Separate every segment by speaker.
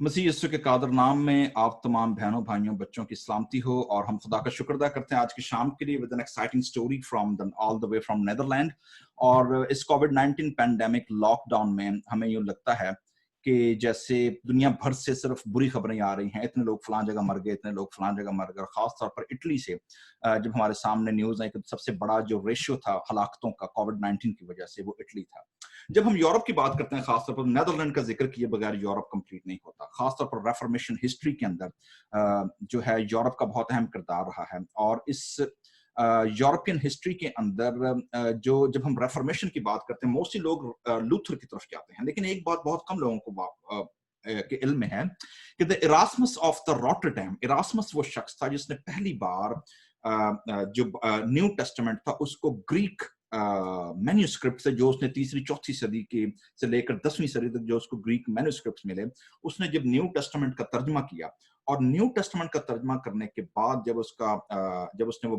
Speaker 1: मसीह यीशु के कादर नाम में आप तमाम बहनों भाइयों बच्चों की सलामती हो और हम खुदा का शुक्र अदा करते हैं आज की शाम के लिए with an exciting story from all the way from Netherland. और इस कोविड-19 पैंडेमिक लॉकडाउन में हमें यूं लगता है कि जैसे दुनिया भर से सिर्फ बुरी खबरें आ रही हैं, इतने लोग फलां जगह मर गए, इतने लोग फलां जगह मर गए। और खास तौर पर इटली से जब हमारे सामने न्यूज़ आई कि सबसे बड़ा जो रेशियो था हलाकतों का कोविड-19 की वजह से वो इटली था। जब हम यूरोप की बात करते हैं, खासतौर पर नेदरलैंड का जिक्र किए बगैर यूरोप कंप्लीट नहीं होता। खासतौर पर रेफॉर्मेशन हिस्ट्री के अंदर जो है यूरोप का बहुत अहम किरदार रहा है। और इस यूरोपियन हिस्ट्री के अंदर जो जब हम रेफॉर्मेशन की बात करते हैं, मोस्टली लोग लूथर की तरफ जाते हैं, लेकिन एक बात बहुत कम लोगों को के इल्म में है कि the Erasmus of the Rotterdam, Erasmus वो शख्स था जिसने पहली बार जो न्यू टेस्टामेंट था उसको ग्रीक मैन्यूस्क्रिप्ट से, जो उसने तीसरी चौथी सदी के से लेकर 10वीं सदी तक जो उसको ग्रीक मैन्यूस्क्रिप्ट मिले, उसने जब न्यू टेस्टामेंट का तर्जमा किया और न्यू टेस्टामेंट का तर्जमा करने के बाद जब उसने वो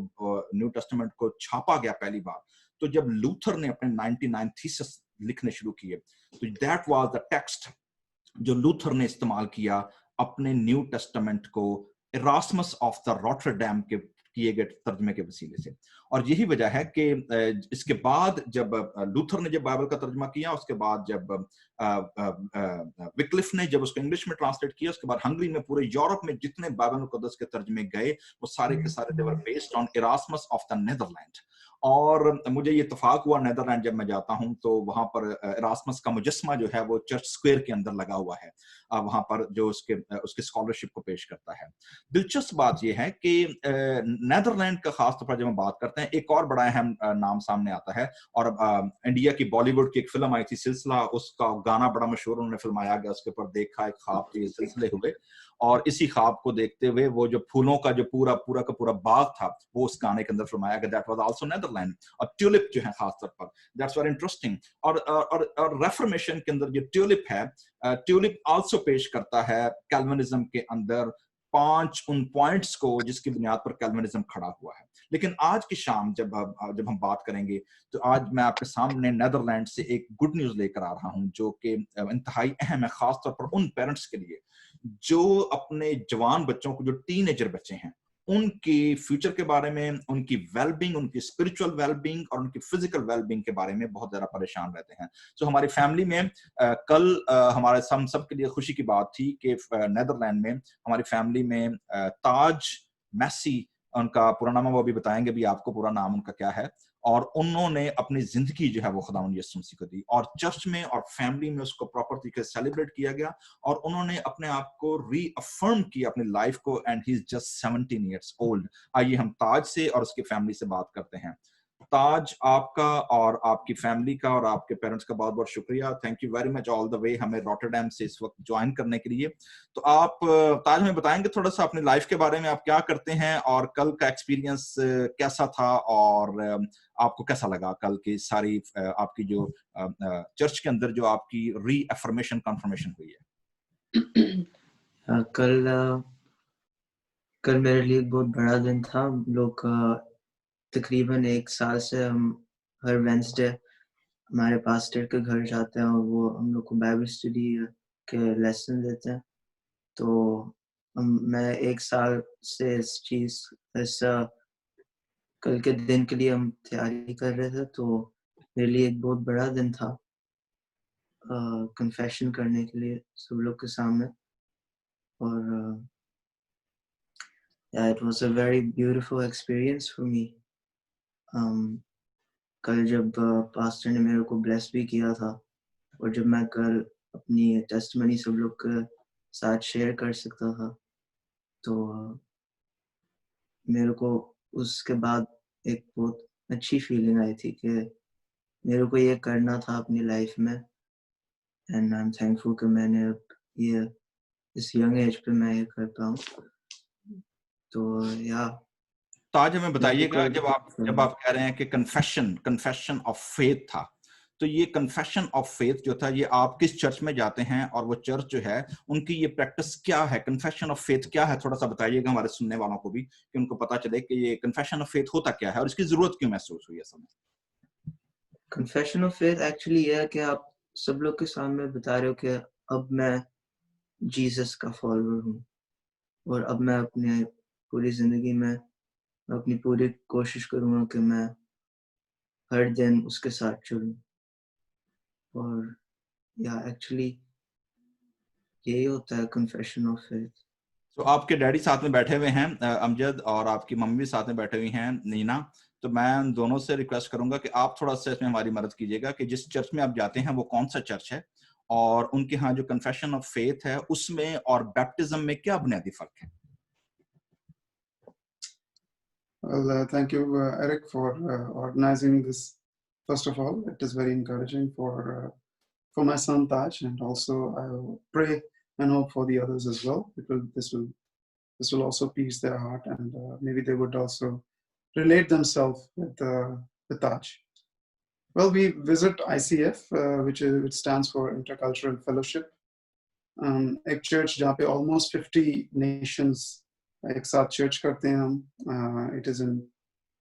Speaker 1: न्यू टेस्टामेंट को छापा गया पहली बार, तो जब लूथर ने अपने 99 थीसिस लिखने शुरू किए, तो दैट वाज द टेक्स्ट जो लूथर ने इस्तेमाल किया अपने न्यू टेस्टामेंट को इरास्मस ऑफ द रॉटरडैम के किए गए तर्जमे के वसीले से। और यही वजह है कि इसके बाद जब लूथर ने जब बाइबल का तर्जमा किया, उसके बाद जब विक्लिफ ने जब उसको इंग्लिश में ट्रांसलेट किया, उसके बाद हंगरी में, पूरे यूरोप में जितने बाइबल मुकद्दस के तर्जमे गए वो सारे के सारे they were based on Erasmus of the Netherland. और मुझे ये इत्तेफाक हुआ, नेदरलैंड जब मैं जाता हूँ तो वहां पर इरास्मस का मुजस्मा जो है वो चर्च स्क्वायर के अंदर लगा हुआ है, वहां पर जो उसके स्कॉलरशिप को पेश करता है। दिलचस्प बात यह है कि नेदरलैंड का खास तौर पर जब हम बात करते हैं, एक और बड़ा अहम नाम सामने आता है। और इंडिया की बॉलीवुड की एक फिल्म आई थी सिलसिला, उसका गाना बड़ा मशहूर उन्होंने फिल्माया गया, उसके ऊपर देखा एक ख्वाब के सिलसिले हुए, और इसी ख्वाब को देखते हुए वो जो फूलों का जो पूरा पूरा का पूरा बाग था वो उस गाने के अंदर फिल्माया गया। That was also Netherland. और ट्यूलिप जो है खास तौर पर, दैट्स वेरी इंटरेस्टिंग। और रेफॉर्मेशन के अंदर जो ट्यूलिप है, ट्यूलिप आल्सो पेश करता है कैल्विनिज्म के अंदर उन पॉइंट्स को जिसकी बुनियाद पर कैल्विनिज्म खड़ा हुआ है। लेकिन आज की शाम जब हम बात करेंगे, तो आज मैं आपके सामने नेदरलैंड से एक गुड न्यूज लेकर आ रहा हूं जो कि इंतहाई अहम है, खासतौर पर उन पेरेंट्स के लिए जो अपने जवान बच्चों को, जो टीनेजर बच्चे हैं, उनकी फ्यूचर के बारे में, उनकी वेलबींग, उनकी स्पिरिचुअल वेलबींग और उनकी फिजिकल वेलबींग के बारे में बहुत ज्यादा परेशान रहते हैं। तो हमारी फैमिली में कल हमारे हम सब के लिए खुशी की बात थी कि नेदरलैंड में हमारी फैमिली में ताज मैसी, उनका पूरा नाम वो अभी बताएंगे भी आपको, पूरा नाम उनका क्या है, और उन्होंने अपनी जिंदगी जो है वो खुदावंद यीशु मसीह को दी, और चर्च में और फैमिली में उसको प्रॉपर तरीके से सेलिब्रेट किया गया, और उन्होंने अपने आप को रीअफर्म किया अपनी लाइफ को, and he is just 17 years old. आइए हम ताज से और उसकी फैमिली से बात करते हैं। ताज, आपका और आपकी फैमिली का और आपके पेरेंट्स का बहुत बहुत शुक्रिया। Thank you very much all the way हमें रॉटरडैम से इस वक्त ज्वाइन करने के लिए। तो आप ताज हमें बताएंगे थोड़ा सा अपनी लाइफ के बारे में, आप क्या करते हैं और कल का एक्सपीरियंस कैसा था, और आपको कैसा लगा कल की सारी आपकी जो चर्च के अंदर जो आपकी रीअफर्मेशन कन्फर्मेशन हुई है?
Speaker 2: कल मेरे लिए एक बहुत बड़ा दिन था। हम लोग तकरीबन 1 साल से हम हर वेडनेसडे हमारे पास्टर के घर जाते हैं और वो हम लोग को बाइबल स्टडी के लेसन देते हैं। तो मैं 1 साल से इस कल के दिन के लिए हम तैयारी कर रहे थे, तो मेरे लिए एक बहुत बड़ा दिन था कन्फेशन करने के लिए सब लोग के सामने। और yeah, it was a very beautiful experience for me. कल जब पास्टर ने मेरे को ब्लेस भी किया था, और जब मैं कल अपनी टेस्टिमनी सब लोग के साथ शेयर कर सकता था, तो मेरे को उसके बाद एक बहुत अच्छी फीलिंग आई थी कि मेरे को ये करना था अपनी लाइफ में, एंड आई एम थैंकफुल कि मैंने अब ये इस यंग एज पे मैं ये कर पाऊँ। तो या
Speaker 1: तो आज हमें बताइएगा, जब आप कह रहे हैं कि कन्फेशन ऑफ फेथ था, तो ये कन्फेशन ऑफ फेथ जो था, ये आप किस चर्च में जाते हैं और वो चर्च जो है उनकी ये प्रैक्टिस क्या है? कन्फेशन ऑफ फेथ क्या है, थोड़ा सा बताइएगा हमारे सुनने वालों को भी, कि उनको पता चले कि ये कन्फेशन ऑफ फेथ होता क्या है और इसकी जरूरत क्यों महसूस हुई असल में।
Speaker 2: कन्फेशन ऑफ फेथ एक्चुअली ये है कि आप सब लोग के सामने बता रहे हो कि अब मैं जीसस का फॉलोअर हूँ और अब मैं अपने पूरी ज़िंदगी में अपनी पूरी कोशिश करूँगा कि मैं हर दिन उसके साथ चलूँ और या एक्चुअली यही होता है कन्फेशन ऑफ फेथ।
Speaker 1: तो आपके डैडी साथ में बैठे हुए हैं अमजद, और आपकी मम्मी भी साथ में बैठे हुई हैं नीना। तो मैं उन दोनों से रिक्वेस्ट करूंगा कि आप थोड़ा सा इसमें हमारी मदद कीजिएगा कि जिस चर्च में आप जाते हैं वो कौन सा चर्च है, और उनके यहाँ जो कन्फेशन ऑफ फेथ है उसमें और बैप्टिज्म में क्या बुनियादी फर्क है।
Speaker 3: Well, thank you, Eric, for organizing this. First of all, it is very encouraging for my son Taj, and also I will pray and hope for the others as well. This will also peace their heart, and maybe they would also relate themselves with Taj. Well, we visit ICF, which stands for Intercultural Fellowship. एक church जहाँ पे almost 50 nations एक साथ church करते हैं हम. It is in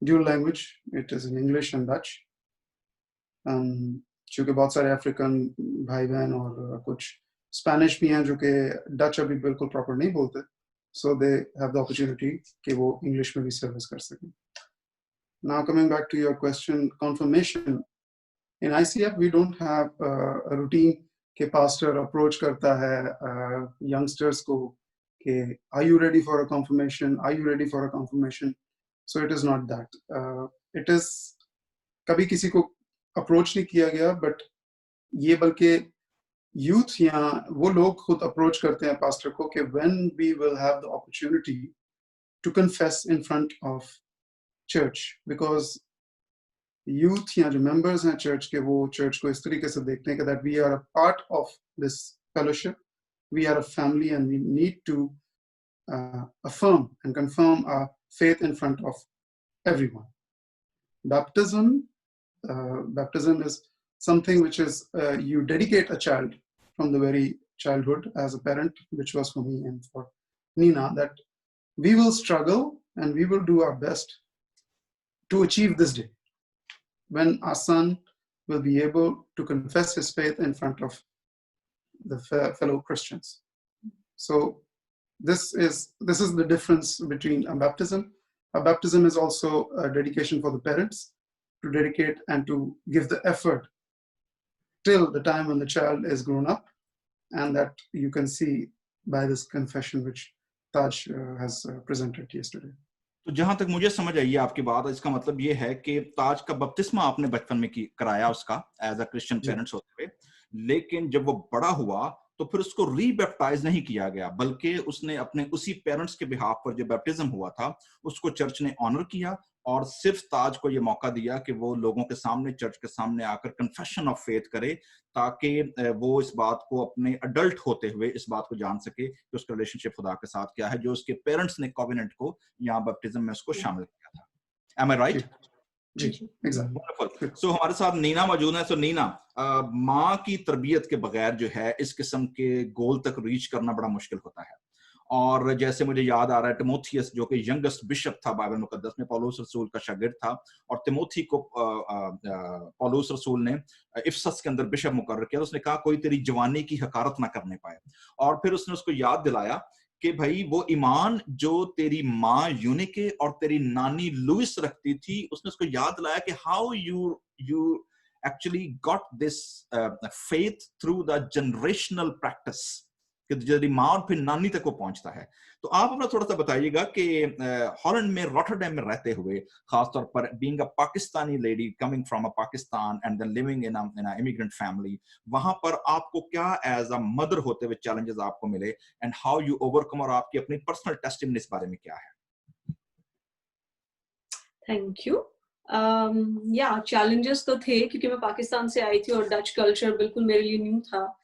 Speaker 3: dual language. It is in English and Dutch. चूँकि बहुत सारे अफ्रीकन भाई बहन और कुछ स्पेनिश भी हैं जो कि डच अभी बिल्कुल प्रॉपर नहीं बोलते, so they have the opportunity कि वो इंग्लिश में भी सर्विस कर सकें. Now coming back to your question, confirmation. In ICF we don't have a routine कि pastor approach करता है youngsters को कि are you ready for a confirmation? Are you ready for a confirmation? So it is not that. It is कभी किसी को approach नहीं किया गया, बट ये बल्कि यूथ या वो लोग खुद अप्रोच करते हैं पास्टर को कि when we will have the opportunity to confess in front of church, because youth या जो मेंबर्स हैं चर्च के, वो चर्च को इस तरीके से देखते हैं कि that we are a part of this fellowship, we are a family and we need to affirm and confirm our faith in front of everyone. Baptism is something which is you dedicate a child from the very childhood as a parent, which was for me and for Nina, that we will struggle and we will do our best to achieve this day when our son will be able to confess his faith in front of the fellow Christians. So this is the difference between a baptism. A baptism is also a dedication for the parents to dedicate and to give the effort till the time when the child is grown up, and that you can see by this confession which Taj has presented yesterday.
Speaker 1: तो जहां तक मुझे समझ आई है आपकी बात, इसका मतलब ये है कि ताज का बपतिस्मा आपने बचपन में कराया उसका एज अ क्रिश्चियन पेरेंट्स होते हुए, लेकिन जब वो बड़ा हुआ तो फिर उसको रीबैप्टाइज नहीं किया गया, बल्कि उसने अपने उसी पेरेंट्स के बिहाफ पर जो बैप्टिज्म हुआ था उसको चर्च ने ऑनर किया, और सिर्फ ताज को ये मौका दिया कि वो लोगों के सामने, चर्च के सामने आकर कन्फेशन ऑफ फेथ करे, ताकि वो इस बात को अपने अडल्ट होते हुए इस बात को जान सके कि उसका रिलेशनशिप खुदा के साथ क्या है, जो उसके पेरेंट्स ने कॉवेनेंट को यहाँ बैप्टिज्म में उसको शामिल किया था. Am I right?
Speaker 3: Ji, exactly.
Speaker 1: Wonderful. So हमारे साथ नीना मौजूद है. So नीना, माँ की तरबियत के बगैर जो है इस किस्म के गोल तक रीच करना बड़ा मुश्किल होता है, और जैसे मुझे याद आ रहा है टिमोथियस जो कि यंगेस्ट बिशप था बाइबल मुकद्दस में, पौलुस रसूल का शागिर्द था, और तिमोथी को पौलुस रसूल ने इफसस के अंदर बिशप मुकर्रर किया. उसने कहा कोई तेरी जवानी की हकारत ना करने पाए, और फिर उसने उसको याद दिलाया कि भाई वो ईमान जो तेरी माँ यूनिके और तेरी नानी लुइस रखती थी, उसने उसको याद दिलाया कि how you actually got this faith through the generational practice, कि जब माँ और फिर नानी तक वो पहुंचता है. तो आप अपना थोड़ा सा बताइएगा कि हॉलैंड में, रॉटरडैम में रहते हुए, खासतौर पर being a Pakistani lady coming from a Pakistan and then living in a immigrant family, वहां पर आपको क्या एज अ मदर होते हुए चैलेंजेस आपको मिले, एंड हाउ यू ओवरकम, और आपकी अपनी पर्सनल टेस्टिमनी इस बारे में क्या है?
Speaker 4: Thank you. या चैलेंजेस तो थे क्योंकि मैं पाकिस्तान से आई थी और डच कल्चर बिल्कुल मेरे लिए न्यू था,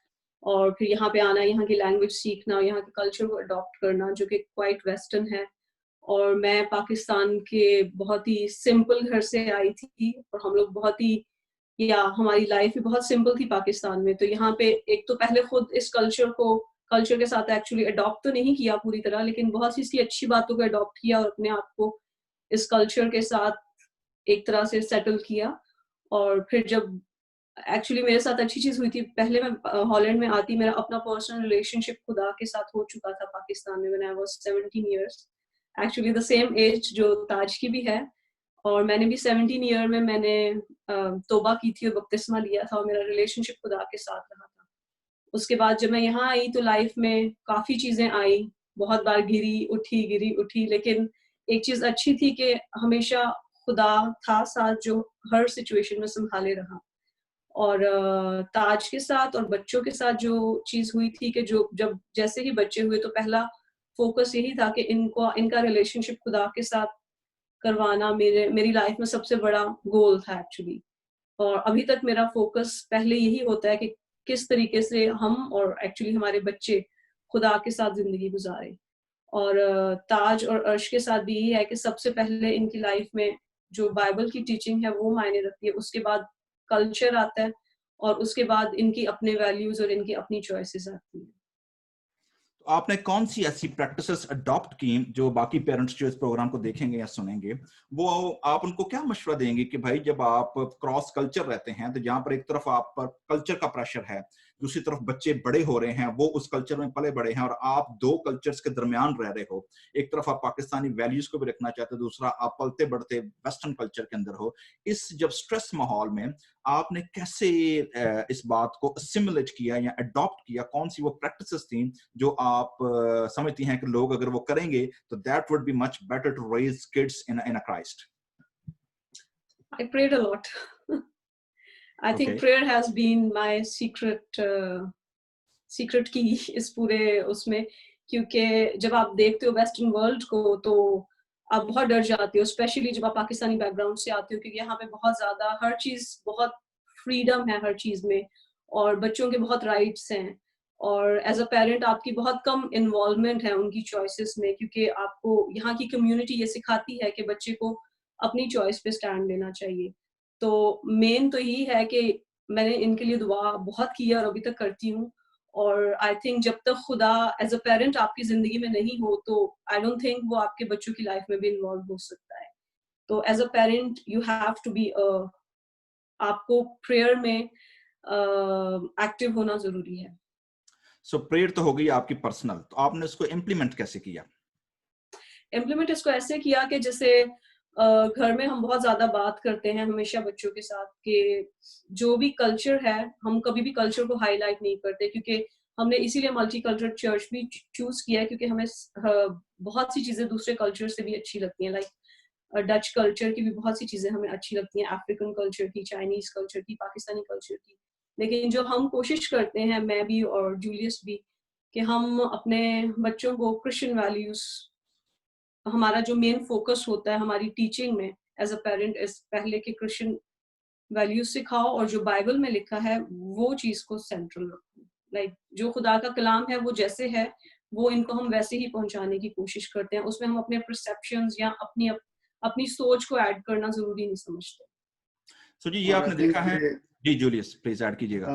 Speaker 4: और फिर यहाँ पे आना, यहाँ की लैंग्वेज सीखना, यहाँ के कल्चर को अडॉप्ट करना जो कि क्वाइट वेस्टर्न है. और मैं पाकिस्तान के बहुत ही सिंपल घर से आई थी, और हम लोग बहुत ही, या हमारी लाइफ भी बहुत सिंपल थी पाकिस्तान में. तो यहाँ पे एक तो पहले खुद इस कल्चर के साथ एक्चुअली अडॉप्ट तो नहीं किया पूरी तरह, लेकिन बहुत सी इसकी अच्छी बातों को अडॉप्ट किया और अपने आप को इस कल्चर के साथ एक तरह से सेटल किया. और फिर जब एक्चुअली मेरे साथ अच्छी चीज हुई थी, पहले मैं हॉलैंड में आती मेरा अपना पर्सनल रिलेशनशिप खुदा के साथ हो चुका था पाकिस्तान में, when I was 17 years, actually the same age जो ताज की भी है। और मैंने भी 17 ईयर में मैंने तौबा की थी और बपतिस्मा लिया था, और मेरा रिलेशनशिप खुदा के साथ रहा था। उसके बाद जब मैं यहाँ आई तो लाइफ में काफी चीजें आई, बहुत बार गिरी उठी, लेकिन एक चीज अच्छी थी कि हमेशा खुदा था साथ, जो हर सिचुएशन में संभाले रहा। और ताज के साथ और बच्चों के साथ जो चीज हुई थी कि जो जब जैसे ही बच्चे हुए तो पहला फोकस यही था कि इनका रिलेशनशिप खुदा के साथ करवाना मेरी लाइफ में सबसे बड़ा गोल था एक्चुअली। और अभी तक मेरा फोकस पहले यही होता है कि किस तरीके से हम और एक्चुअली हमारे बच्चे खुदा के साथ जिंदगी गुजारे। और ताज और अर्श के साथ भी यही है कि सबसे पहले इनकी लाइफ में जो बाइबल की टीचिंग है वो मायने रखती है, उसके बाद कल्चर आता है, और उसके बाद इनकी अपने वैल्यूज और इनकी अपनी चॉइसेस आती हैं।
Speaker 1: तो आपने कौन सी ऐसी प्रैक्टिसेस अडॉप्ट की जो बाकी पेरेंट्स जो इस प्रोग्राम को देखेंगे या सुनेंगे, वो आप उनको क्या मशवरा देंगे कि भाई जब आप क्रॉस कल्चर रहते हैं तो जहां पर एक तरफ आप पर कल्चर का प्रेशर है, दूसरी तरफ बच्चे बड़े हो रहे हैं, वो उस कल्चर में पले बड़े हैं, और आप दो कल्चर्स के दरमियान रह रहे हो, एक तरफ आप पाकिस्तानी वैल्यूज को भी रखना चाहते हो, दूसरा आप पलते बढ़ते वेस्टर्न कल्चर के अंदर हो, इस जब स्ट्रेस माहौल में आपने कैसे इस बात को असिमुलेट किया या अडॉप्ट किया, कौन सी वो प्रैक्टिसेस थी जो आप समझती हैं कि लोग अगर वो करेंगे तो that would be much better to raise kids in a Christ?
Speaker 4: I prayed a lot. I think
Speaker 1: Okay.
Speaker 4: prayer has been my secret key इस पूरे उसमें, क्योंकि जब आप देखते हो वेस्टर्न वर्ल्ड को तो आप बहुत डर जाते हो, स्पेशली जब आप पाकिस्तानी बैकग्राउंड से आते हो, क्योंकि यहाँ पे बहुत ज्यादा हर चीज बहुत फ्रीडम है हर चीज में, और बच्चों के बहुत राइट्स हैं, और एज अ पेरेंट आपकी बहुत कम इन्वॉल्वमेंट है उनकी चॉइसेस में, क्योंकि आपको यहाँ की कम्युनिटी ये सिखाती है कि बच्चे को अपनी चॉइस पे स्टैंड लेना चाहिए। तो मेन तो यही है कि मैंने इनके लिए दुआ बहुत की है और अभी तक करती हूँ। और आई थिंक जब तक खुदा एज अ पेरेंट आपकी जिंदगी में नहीं हो तो आई डोंट थिंक वो आपके बच्चों की लाइफ में भी इन्वॉल्व हो सकता है। तो as a parent you have to be, आपको प्रेयर में एक्टिव होना जरूरी है।
Speaker 1: सो प्रेयर तो हो गई आपकी पर्सनल, तो आपने इसको इम्प्लीमेंट कैसे किया?
Speaker 4: इम्प्लीमेंट इसको ऐसे किया कि जैसे घर में हम बहुत ज्यादा बात करते हैं हमेशा बच्चों के साथ कि जो भी कल्चर है हम कभी भी कल्चर को हाईलाइट नहीं करते, क्योंकि हमने इसीलिए मल्टी कल्चरल चर्च भी चूज किया है, क्योंकि हमें बहुत सी चीजें दूसरे कल्चर से भी अच्छी लगती हैं, लाइक डच कल्चर की भी बहुत सी चीजें हमें अच्छी लगती हैं, अफ्रीकन कल्चर की, चाइनीज कल्चर की, पाकिस्तानी कल्चर की। लेकिन जो हम कोशिश करते हैं, मैं भी और जूलियस भी, कि हम अपने बच्चों को क्रिश्चियन वैल्यूज, हमारा जो मेन फोकस होता है हमारी टीचिंग में एज अ पेरेंट, इस पहले के क्रिश्चियन वैल्यूज सिखाओ, और जो बाइबल में लिखा है वो चीज को सेंट्रल रखो। लाइक जो खुदा का कलाम है वो जैसे है वो इनको हम वैसे ही पहुंचाने की कोशिश करते हैं, उसमें हम अपने परसेप्शंस या अपनी सोच को ऐड करना जरूरी नहीं समझते।
Speaker 1: सो जी, ये
Speaker 3: और
Speaker 1: आपने देखा है जी, जूलियस प्लीज ऐड कीजिएगा।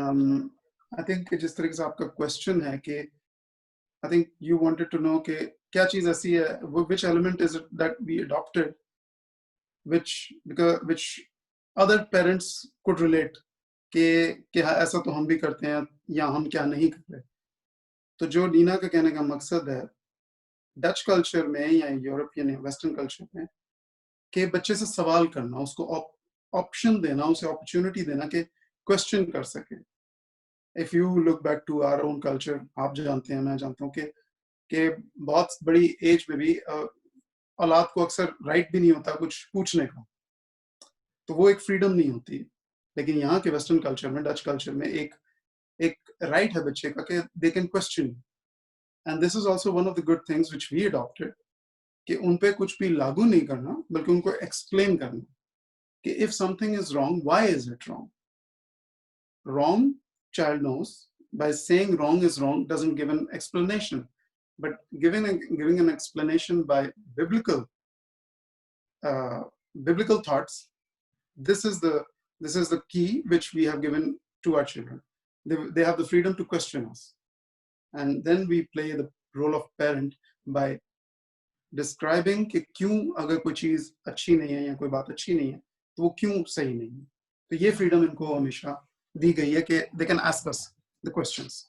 Speaker 3: आई थिंक जिस तरीके से आपका क्वेश्चन है कि I think you wanted to know कि क्या चीज ऐसी है, which element is it that we adopted which other parents could relate कि हाँ ऐसा तो हम भी करते हैं या हम क्या नहीं कर रहे। तो जो नीना का कहने का मकसद है डच कल्चर में या यूरोपियन या वेस्टर्न कल्चर में, कि बच्चे से सवाल करना, उसको ऑप्शन देना, उसे अपॉर्चुनिटी देना कि क्वेश्चन कर सके। If you look back to our own culture, आप जानते हैं, मैं जानता हूँ कि बहुत बड़ी एज में भी औलाद को अक्सर राइट भी नहीं होता कुछ पूछने का, तो वो एक फ्रीडम नहीं होती। लेकिन यहाँ के वेस्टर्न कल्चर में, डच कल्चर में एक राइट है बच्चे का कि they can question, and this is also one of the good things which we adopted, कि उन पे कुछ भी लागू नहीं करना बल्कि उनको एक्सप्लेन करना कि if something is wrong, why is it wrong? Wrong, child knows. By saying wrong is wrong doesn't give an explanation, but giving an explanation by biblical thoughts. This is the key which we have given to our children. They have the freedom to question us, and then we play the role of parent by describing कि क्यों अगर कोई चीज अच्छी नहीं है या कोई बात अच्छी नहीं है तो वो क्यों सही नहीं है। तो ये फ्रीडम इनको हमेशा दी गई है कि they can ask us the questions.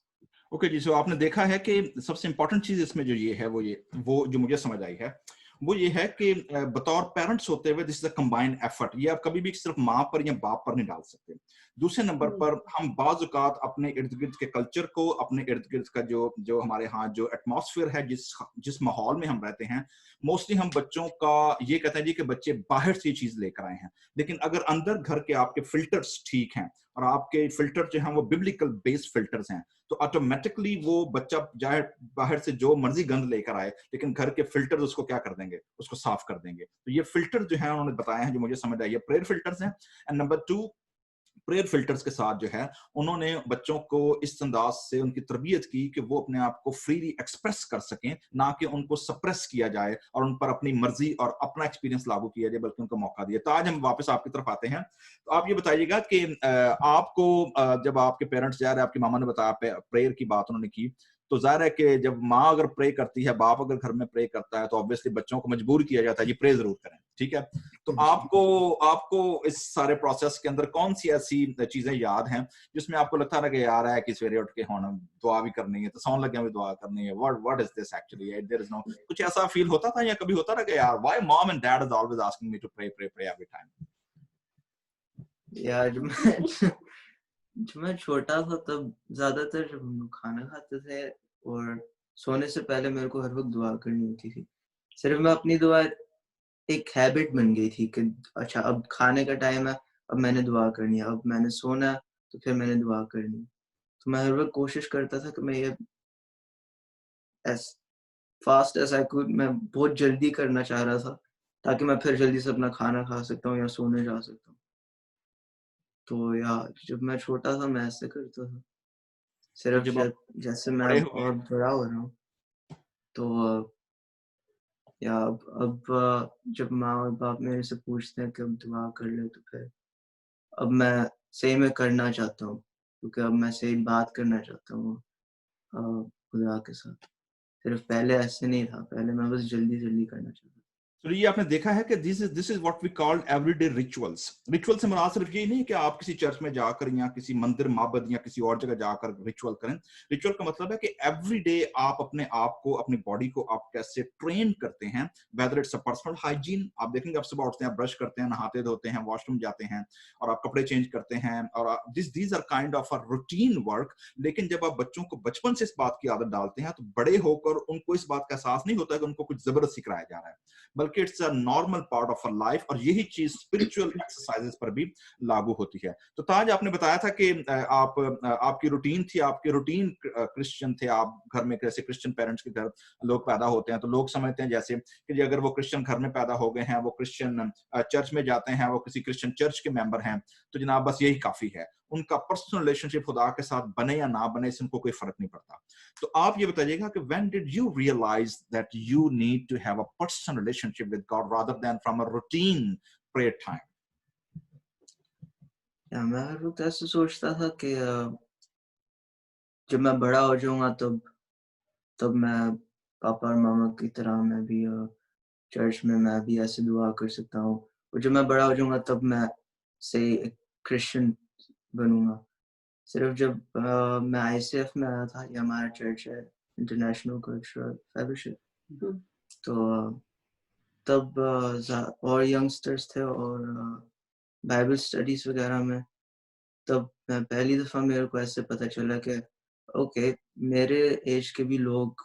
Speaker 1: Okay जी, सो आपने देखा है कि सबसे इंपॉर्टेंट चीज इसमें जो ये है वो जो मुझे समझ आई है वो ये है कि बतौर पेरेंट्स होते हुए this is a combined effort. ये आप कभी भी सिर्फ माँ पर या बाप पर नहीं डाल सकते। दूसरे नंबर पर हम बाज औकात अपने इर्द गिर्द के कल्चर को, अपने इर्द गिर्द का जो हमारे यहाँ जो एटमॉस्फेयर है, जिस माहौल में हम रहते हैं, मोस्टली हम बच्चों का ये कहते हैं जी कि बच्चे बाहर से चीज लेकर आए हैं। लेकिन अगर अंदर घर के आपके फिल्टर्स ठीक हैं और आपके फिल्टर जो हैं वो बिब्लिकल बेस्ड फिल्टर्स हैं, तो ऑटोमेटिकली वो बच्चा चाहे बाहर से जो मर्जी गंद लेकर आए, लेकिन घर के फिल्टर उसको क्या कर देंगे, उसको साफ कर देंगे। तो ये फिल्टर जो है उन्होंने बताया है, जो मुझे समझ आई है, प्रेयर फिल्टर्स हैं। एंड नंबर 2, प्रेयर फिल्टर्स के साथ जो है उन्होंने बच्चों को इस अंदाज से उनकी तरबियत की कि वो अपने आप को फ्रीली एक्सप्रेस कर सकें, ना कि उनको सप्रेस किया जाए और उन पर अपनी मर्जी और अपना एक्सपीरियंस लागू किया जाए, बल्कि उनको मौका दिया। तो आज हम वापस आपकी तरफ आते हैं। तो आप ये बताइएगा कि आपको जब आपके पेरेंट्स जा रहे हैं, आपकी मामा ने बताया प्रेयर की बात उन्होंने की, तो जाहिर है कि जब माँ अगर प्रे करती है, बाप अगर घर में प्रे करता है, तो ऑब्वियसली बच्चों को मजबूर किया जाता है जी प्रे जरूर करें, ठीक है। तो आपको इस सारे प्रोसेस के अंदर कौन सी ऐसी चीजें याद हैं जिसमें आपको लगता है कि यार है कि सवेरे उठ के होना दुआ भी करनी है, तो सौन लगे भी दुआ करनी है, what is this actually, there is no, कुछ ऐसा फील होता था या कभी होता था कि यार why mom and dad is always asking me to pray pray pray every time?
Speaker 2: यार जब मैं छोटा था तब ज्यादातर जब हम लोग खाना खाते थे और सोने से पहले मेरे को हर वक्त दुआ करनी होती थी। सिर्फ मैं अपनी दुआ एक हैबिट बन गई थी कि अच्छा अब खाने का टाइम है, अब मैंने दुआ करनी है, अब मैंने सोना है तो फिर मैंने दुआ करनी है। तो मैं हर वक्त कोशिश करता था कि मैं ये as fast as I could, मैं बहुत जल्दी करना चाह रहा था ताकि मैं फिर जल्दी से अपना खाना खा सकता हूँ या सोने जा सकता हूँ। तो यार जब मैं छोटा था मैं ऐसे करता था। सिर्फ
Speaker 1: जब आप
Speaker 2: जैसे मैं
Speaker 1: बड़े
Speaker 2: अब
Speaker 1: हुए,
Speaker 2: और बड़ा हो रहा हूँ तो या अब जब माँ और बाप मेरे से पूछते हैं कि अब दुआ कर ले तो फिर अब मैं सही में करना चाहता हूँ, क्योंकि अब मैं सही बात करना चाहता हूँ खुदा के साथ। सिर्फ पहले ऐसे नहीं था, पहले मैं बस जल्दी करना चाहता था।
Speaker 1: तो ये आपने देखा है कि this is what we called everyday rituals. Ritual से मुराद सिर्फ ये नहीं कि आप किसी चर्च में जाकर या किसी मंदिर माबद या किसी और जगह जाकर रिचुअल करें। रिचुअल का मतलब है कि एवरीडे आप अपने आप को, अपनी बॉडी को आप कैसे ट्रेन करते हैं, whether it's a personal hygiene. आप देखेंगे आप सुबह उठते हैं, ब्रश करते हैं, नहाते धोते हैं, वॉशरूम जाते हैं और आप कपड़े चेंज करते हैं, और these are kind of a routine work. लेकिन जब आप बच्चों को बचपन से इस बात की आदत डालते हैं, तो बड़े होकर उनको इस बात का एहसास नहीं होता कि उनको कुछ जबरदस्ती कराया जा रहा है, बल्कि it's a normal part of a life. और यही चीज स्पिरिचुअल एक्सरसाइजेस पर भी लागू होती है। तो ताज, आपने बताया था कि आपकी रूटीन थी, आपके रूटीन क्रिश्चियन थे, आप घर में कैसे क्रिश्चियन पेरेंट्स के घर लोग पैदा होते हैं, तो लोग समझते हैं जैसे कि अगर वो क्रिश्चियन घर में पैदा हो गए हैं, वो क्रिश्चियन चर्च में जाते हैं, वो किसी क्रिश्चियन चर्च के मेंबर हैं, तो जनाब बस यही काफी है, उनका पर्सनल रिलेशनशिप खुदा के साथ बने या ना बने इससे उनको कोई फर्क नहीं पड़ता। तो आप ये बताइएगा कि when did you realize that you need to have a personal relationship with God rather than from a routine prayer time?
Speaker 2: या मैं हर वक्त ऐसे सोचता था कि जब मैं बड़ा हो जाऊंगा तब मैं पापा और मामा की तरह मैं भी चर्च में मैं भी ऐसे दुआ कर सकता हूँ, और जब मैं बड़ा हो जाऊंगा तब मैं सही एक क्रिश्चियन बनूंगा। सिर्फ जब मैं आईसीएफ में आया था, ये हमारा चर्च है, इंटरनेशनल कल्चरल फेलोशिप, तो तब और यंगस्टर्स थे और बाइबल स्टडीज वगैरह में, तब मैं पहली दफा मेरे को ऐसे पता चला कि ओके मेरे एज के भी लोग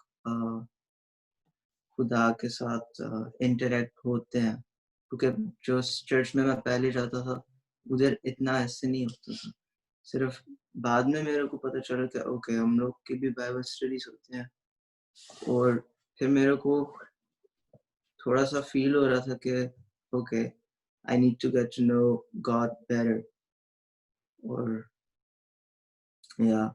Speaker 2: खुदा के साथ इंटरेक्ट होते हैं, क्योंकि जो चर्च में मैं पहले जाता था उधर इतना ऐसे नहीं होता था। सिर्फ बाद में मेरे को पता चला कि ओके हम लोग की भी बाइबल स्टडीज होते हैं, और फिर मेरे को थोड़ा सा फील हो रहा था कि okay I need to get to know God better, और या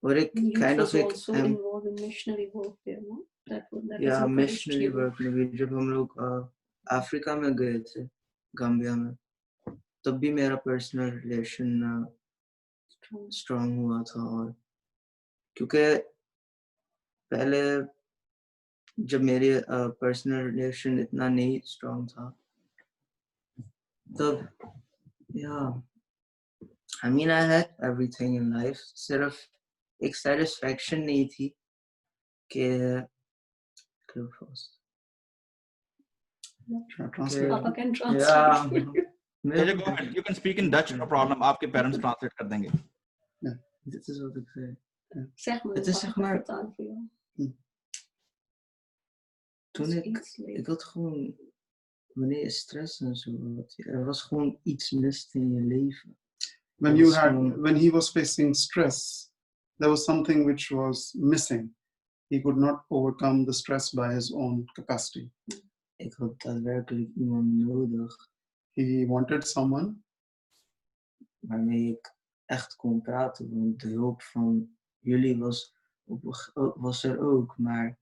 Speaker 2: और एक काइंड ऑफ एक
Speaker 4: involved in missionary work there, no? That
Speaker 2: या
Speaker 4: has encouraged
Speaker 2: missionary
Speaker 4: you.
Speaker 2: Work में भी जब हम लोग अफ्रीका में गए थे, गाम्बिया में, तब भी मेरा पर्सनल रिलेशन स्ट्रॉन्ग हुआ था। और क्योंकि पहले जब मेरे पर्सनल रिलेशन इतना नहीं स्ट्रॉन्ग था, तब या I mean, I had everything in life. सिर्फ एक satisfaction नहीं थी कि
Speaker 3: Translate.
Speaker 4: Papa can translate.
Speaker 2: yeah.
Speaker 1: go ahead. You can speak in Dutch, no problem. आपके parents translate कर देंगे.
Speaker 2: Dit is wat ik zei.
Speaker 4: Zeg maar,
Speaker 2: Het is zeg maar-
Speaker 4: vertalen voor jou.
Speaker 2: Toen ik had gewoon, wanneer je stress en zo had, er was gewoon iets mist in je leven.
Speaker 3: When he was facing stress, there was something which was missing. He could not overcome the stress by his own capacity.
Speaker 2: Ik had daadwerkelijk iemand nodig
Speaker 3: He wanted someone
Speaker 2: waarmee ik echt kon praten, want de hulp van jullie was er ook, maar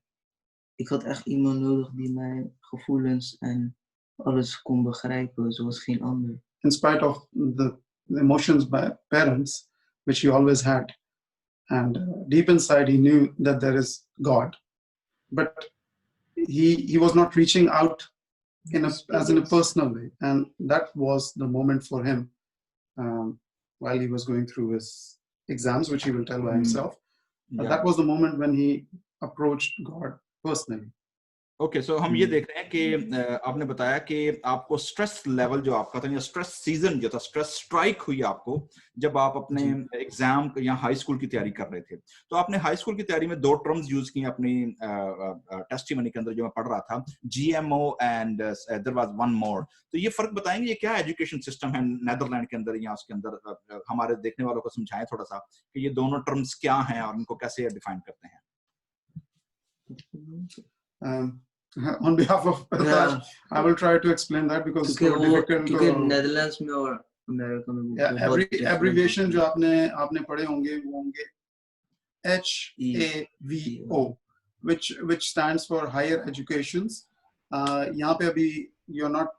Speaker 2: ik had echt iemand nodig die mijn gevoelens en alles kon begrijpen zoals geen ander.
Speaker 3: in spite of the emotions by parents, which he always had. And deep inside, he knew that there is God. But he was not reaching out as in a personal way. And that was the moment for him while he was going through his exams, which he will tell by himself.
Speaker 1: Yeah.
Speaker 3: That was the moment when he approached God personally.
Speaker 1: Okay so हम ये देख रहे हैं कि आपने बताया कि आपको स्ट्रेस लेवल जो आपका था या स्ट्रेस सीजन जो था, स्ट्रेस स्ट्राइक हुई आपको जब आप अपने एग्जाम या हाई स्कूल की तैयारी कर रहे थे. तो आपने हाई स्कूल की तैयारी में दो टर्म्स यूज की अपनी टेस्टिमनी के अंदर जो मैं पढ़ रहा था, GMO and there was one more. तो ये फर्क बताएंगे, ये क्या एजुकेशन सिस्टम है नीदरलैंड के अंदर या उसके अंदर, हमारे देखने वालों को समझाएं थोड़ा सा कि ये दोनों टर्म्स क्या हैं और इनको कैसे डिफाइन करते हैं.
Speaker 3: On behalf of Taj, I will try to explain that because it's so difficult.
Speaker 2: क्योंकि नेदरलैंड्स में और अमेरिका में
Speaker 3: every abbreviation जो आपने पढ़े होंगे वो होंगे HAVO, which stands for higher educations. यहाँ पे अभी you're not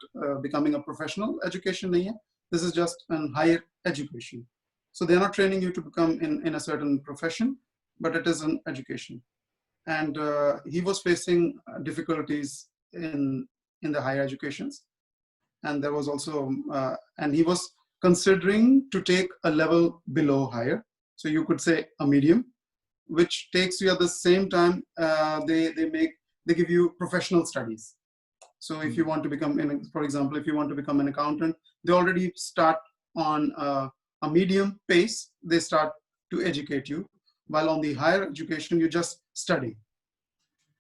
Speaker 3: becoming a professional education नहीं है. This is just an higher education. So they're not training you to become in a certain profession, but it is an education. And he was facing difficulties in the higher educations, and there was also and he was considering to take a level below higher, so you could say a medium, which takes you at the same time they give you professional studies. So if you want to become, for example, if you want to become an accountant, they already start on a medium pace. They start to educate you, while on the higher education you just study.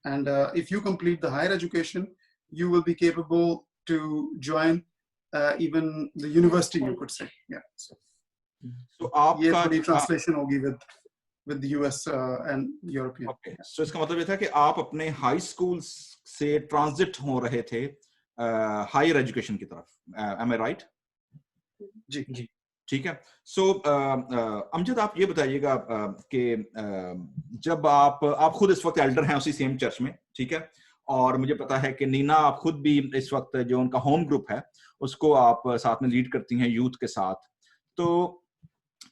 Speaker 3: And if you complete the higher education, you will be capable to join even the university, you could say. Yeah.
Speaker 1: So
Speaker 3: ये थोड़ी translation होगी with the US and European.
Speaker 1: Okay. So इसका मतलब ये था कि आप अपने हाई स्कूल से ट्रांजिट हो रहे थे हायर एजुकेशन की तरफ. Am I right?
Speaker 3: जी.
Speaker 1: ठीक है. सो अमजद, आप ये बताइएगा कि जब आप खुद इस वक्त एल्डर हैं उसी सेम चर्च में, ठीक है, और मुझे पता है कि नीना आप खुद भी इस वक्त जो उनका होम ग्रुप है उसको आप साथ में लीड करती हैं यूथ के साथ. तो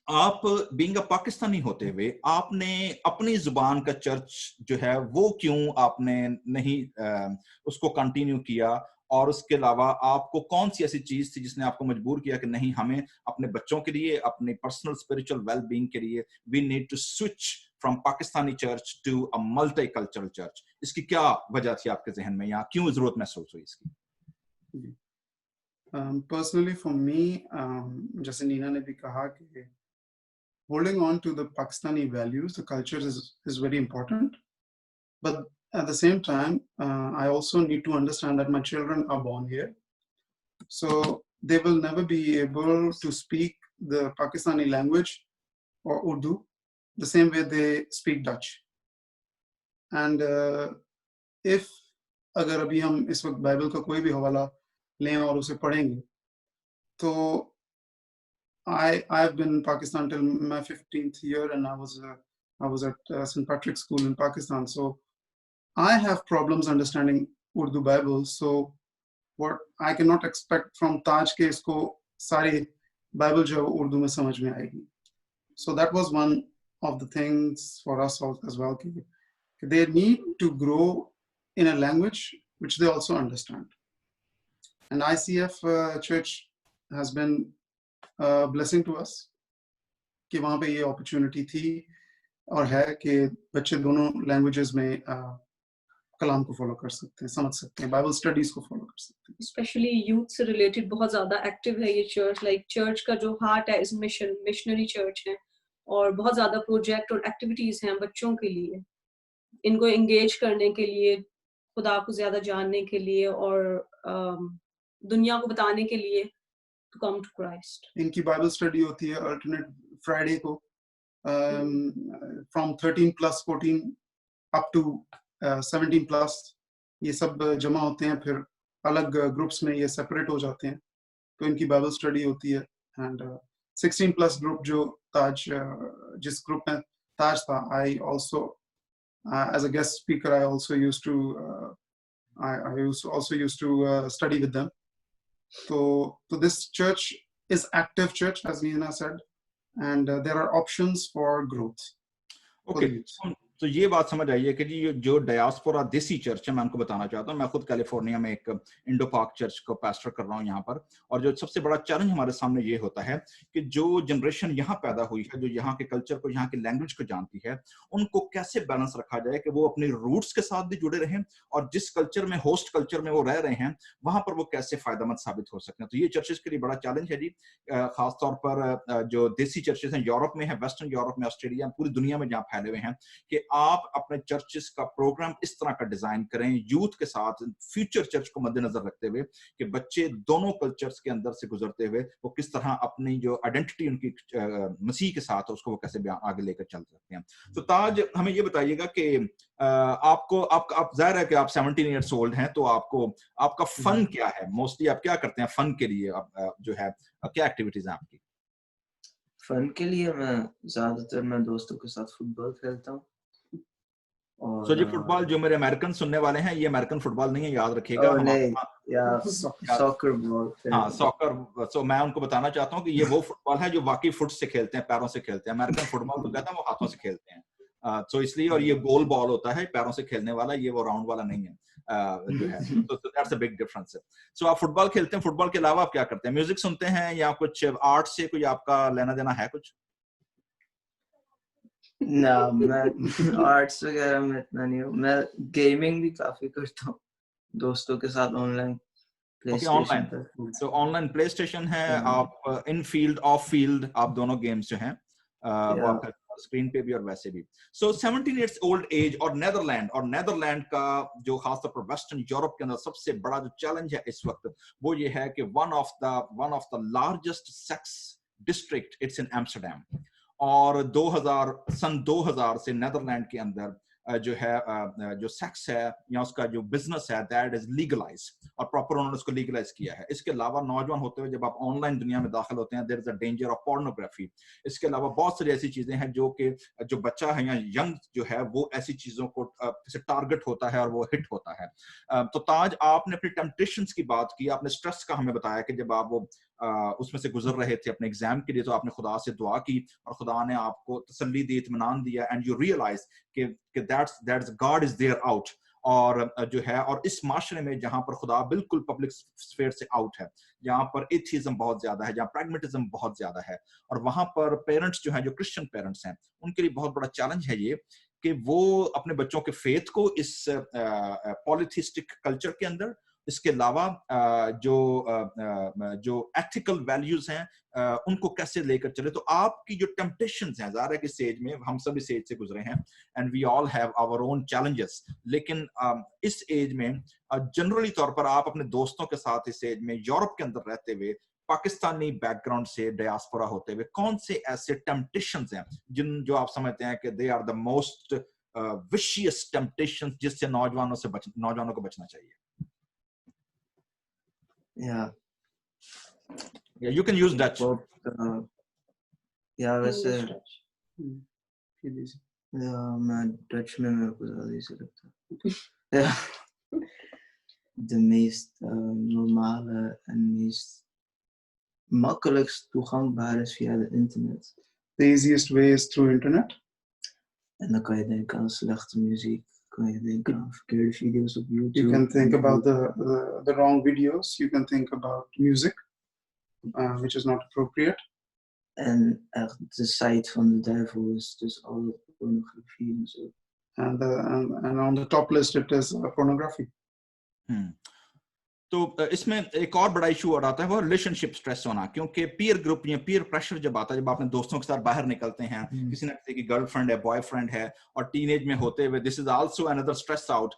Speaker 1: आप बीइंग अ पाकिस्तानी होते हुए आपने अपनी जुबान का चर्च जो है वो क्यों आपने नहीं उसको कंटिन्यू किया, और उसके अलावा आपको कौन सी ऐसी चीज थी जिसने आपको मजबूर किया कि नहीं, हमें अपने बच्चों के लिए, अपने पर्सनल स्पिरिचुअल वेल बीइंग के लिए we need to switch from Pakistani church to a multicultural church. इसकी क्या वजह थी आपके जहन में, या क्यों जरूरत महसूस हुई इसकी?
Speaker 3: Personally for me, जैसे नीना ने भी कहा कि holding on to the Pakistani values, the culture is very important, but at the same time, I also need to understand that my children are born here. So they will never be able to speak the Pakistani language or Urdu the same way they speak Dutch. And if अगर अभी हम इस वक्त Bible का कोई भी हवाला लें और उसे पढ़ेंगे, तो I've been in Pakistan till my 15th year, and I was at St. Patrick's School in Pakistan. So I have problems understanding Urdu Bible. So what I cannot expect from Taj ke isko sari Bible jo Urdu mein samajh mein aayegi. So that was one of the things for us as well. They need to grow in a language which they also understand. And ICF Church has been a blessing to us. कि वहाँ पे ये opportunity थी और है कि बच्चे दोनों लैंग्वेजेस में कलाम को फॉलो कर सकते हैं, समझ सकते हैं, बाइबल स्टडीज को फॉलो कर सकते हैं।
Speaker 4: स्पेशली यूथ से रिलेटेड बहुत ज्यादा एक्टिव है ये चर्च, लाइक चर्च का जो हार्ट है इस मिशनरी चर्च है, और बहुत ज्यादा प्रोजेक्ट और एक्टिविटीज हैं बच्चों के लिए, इनको एंगेज करने के लिए, खुदा को ज्यादा जानने के लिए, और दुनिया को बताने के लिए टू कम टू क्राइस्ट।
Speaker 3: इनकी बाइबल स्टडी होती है अल्टरनेट फ्राइडे को फ्रॉम 13+14 अप टू 17+, ये सब जमा होते हैं, फिर अलग ग्रुप्स में ये सेपरेट हो जाते हैं, तो इनकी बाइबल स्टडी होती है। एंड 16+ ग्रुप जो ताज जिस ग्रुप में ताज था, I also as a guest speaker, I also used to study with them. So this church is active church, as Nina said, and there are options for growth.
Speaker 1: Okay. तो ये बात समझ आई है कि जी जो डायस्पोरा देसी चर्च है, मैं आपको बताना चाहता हूँ, मैं खुद कैलिफोर्निया में एक इंडो पाक चर्च को पास्टर कर रहा हूँ यहाँ पर, और जो सबसे बड़ा चैलेंज हमारे सामने ये होता है कि जो जनरेशन यहाँ पैदा हुई है, जो यहाँ के कल्चर को, यहाँ की लैंग्वेज को जानती है, उनको कैसे बैलेंस रखा जाए कि वो अपने रूट्स के साथ भी जुड़े रहें और जिस कल्चर में, होस्ट कल्चर में वो रह रहे हैं, वहां पर वो कैसे फायदेमंद साबित हो सकते हैं। तो ये चर्चेस के लिए बड़ा चैलेंज है जी, खासतौर पर जो देसी चर्चेस हैं यूरोप में है, वेस्टर्न यूरोप में, ऑस्ट्रेलिया, पूरी दुनिया में जहाँ फैले हुए हैं, कि आप अपने चर्चेस का प्रोग्राम इस तरह का डिजाइन करें यूथ के साथ, फ्यूचर चर्च को मद्देनजर रखते हुए, कि बच्चे दोनों कल्चर्स के अंदर से गुजरते हुए वो किस तरह अपनी जो आइडेंटिटी उनकी मसीह के साथ है उसको वो कैसे आगे लेकर चल सकते हैं। तो ताज, हमें ये बताइएगा कि आपको आप जाहिर है कि आप 17 ईयर्स ओल्ड हैं, तो आपका फन क्या है, मोस्टली आप क्या करते हैं फन के लिए, जो है क्या एक्टिविटीज हैं आपकी?
Speaker 2: फन के लिए मैं दोस्तों के साथ फुटबॉल खेलता हूँ।
Speaker 1: और जी फुटबॉल, जो मेरे अमेरिकन सुनने वाले हैं, ये अमेरिकन फुटबॉल नहीं है, याद रखिएगा।
Speaker 2: Soccer ball.
Speaker 1: हाँ, सॉकर। सो मैं उनको बताना चाहता हूँ कि ये वो फुटबॉल है जो वाकई फुट से खेलते हैं, पैरों से खेलते हैं। अमेरिकन फुटबॉल तो कहता है वो हाथों से खेलते हैं, तो इसलिए, और ये गोल बॉल होता है पैरों से खेलने वाला, ये वो राउंड वाला नहीं है, जो है, तो दैट्स अ बिग डिफरेंस। सो आप फुटबॉल खेलते हैं, फुटबॉल के अलावा आप क्या करते हैं? म्यूजिक सुनते हैं या कुछ आर्ट से कोई आपका लेना देना है कुछ?
Speaker 2: ना, मैं आर्ट्स वगैरह में इतना नहीं हूँ। मैं गेमिंग भी काफी करता हूँ दोस्तों के साथ ऑनलाइन,
Speaker 1: ऑनलाइन। तो ऑनलाइन प्ले स्टेशन है, आप इन फील्ड ऑफ फील्ड आप दोनों गेम्स जो हैं वो आप स्क्रीन पे भी और वैसे भी। सो 17 इयर्स ओल्ड एज, और नेदरलैंड का जो खासतौर पर वेस्टर्न यूरोप के अंदर सबसे बड़ा जो चैलेंज है इस वक्त, वो ये है कि one of the largest sex district it's in Amsterdam, और 2000 से नेदरलैंड के अंदर जो है जो सेक्स है या उसका जो बिजनेस है, दैट इज लीगलाइज, और प्रॉपर उन्होंने उसको लीगलाइज किया है। इसके अलावा नौजवान होते हुए जब आप ऑनलाइन दुनिया में दाखिल होते हैं, there is a danger of pornography. इसके अलावा बहुत सारी ऐसी चीजें हैं जो कि जो बच्चा है या यंग जो है वो ऐसी चीजों को से टारगेट होता है और वो हिट होता है। तो ताज, आपने अपनी टेम्पटेशंस की बात की, आपने स्ट्रेस का हमें बताया कि जब आप वो उसमें से गुजर रहे थे अपने एग्जाम के लिए, तो आपने खुदा से दुआ की और खुदा ने आपको तसल्ली दी, इत्मीनान दिया, एंड यू रियलाइज कि that's God is there out, और जो है, और इस माशरे में जहां पर खुदा बिल्कुल पब्लिक स्फीयर से आउट है, जहां पर एथिज्म बहुत ज्यादा है, जहां प्रैग्मेटिज्म बहुत ज्यादा है, और वहां पर पेरेंट्स जो है, जो क्रिश्चियन पेरेंट्स हैं, उनके लिए बहुत बड़ा चैलेंज है ये कि वो अपने बच्चों के फेथ को इस पॉलिथिस्टिक कल्चर के अंदर, इसके अलावा जो एथिकल वैल्यूज हैं उनको कैसे लेकर चले। तो आपकी जो टेम्पटेशंस हैं, ज़ाहिर है कि स्टेज में हम सभी स्टेज से गुजरे हैं, and we all have our own challenges, लेकिन इस एज में जनरली तौर पर आप अपने दोस्तों के साथ इस एज में यूरोप के अंदर रहते हुए, पाकिस्तानी बैकग्राउंड से डायस्पोरा होते हुए, कौन से ऐसे टेम्पटेशंस हैं जो आप समझते हैं कि they are the most vicious temptations, जिससे नौजवानों को बचना चाहिए?
Speaker 2: Yeah,
Speaker 1: you can use Dutch.
Speaker 2: वैसे
Speaker 3: मैं
Speaker 2: डच में मेरे को ज़्यादा इजी लगता है। De meest normale en meest makkelijkst toegankbaar is via de internet.
Speaker 3: The easiest way is through internet.
Speaker 2: En dan kan je denken aan slechte muziek, kan je denken aan verkeerde video's op YouTube.
Speaker 3: You can think about the wrong videos. You can think about music, which is not appropriate.
Speaker 2: En echt de site van de duivel is dus alle pornografie en zo.
Speaker 3: And on the top list it is pornography.
Speaker 1: तो इसमें एक और बड़ा issue और आता है वो relationship stress होना, क्योंकि पीयर ग्रुप या पीयर प्रेशर जब आता है, जब अपने दोस्तों के साथ बाहर निकलते हैं, किसी न किसी की गर्लफ्रेंड है, बॉयफ्रेंड है, और टीनेज में होते हुए this is also another stress out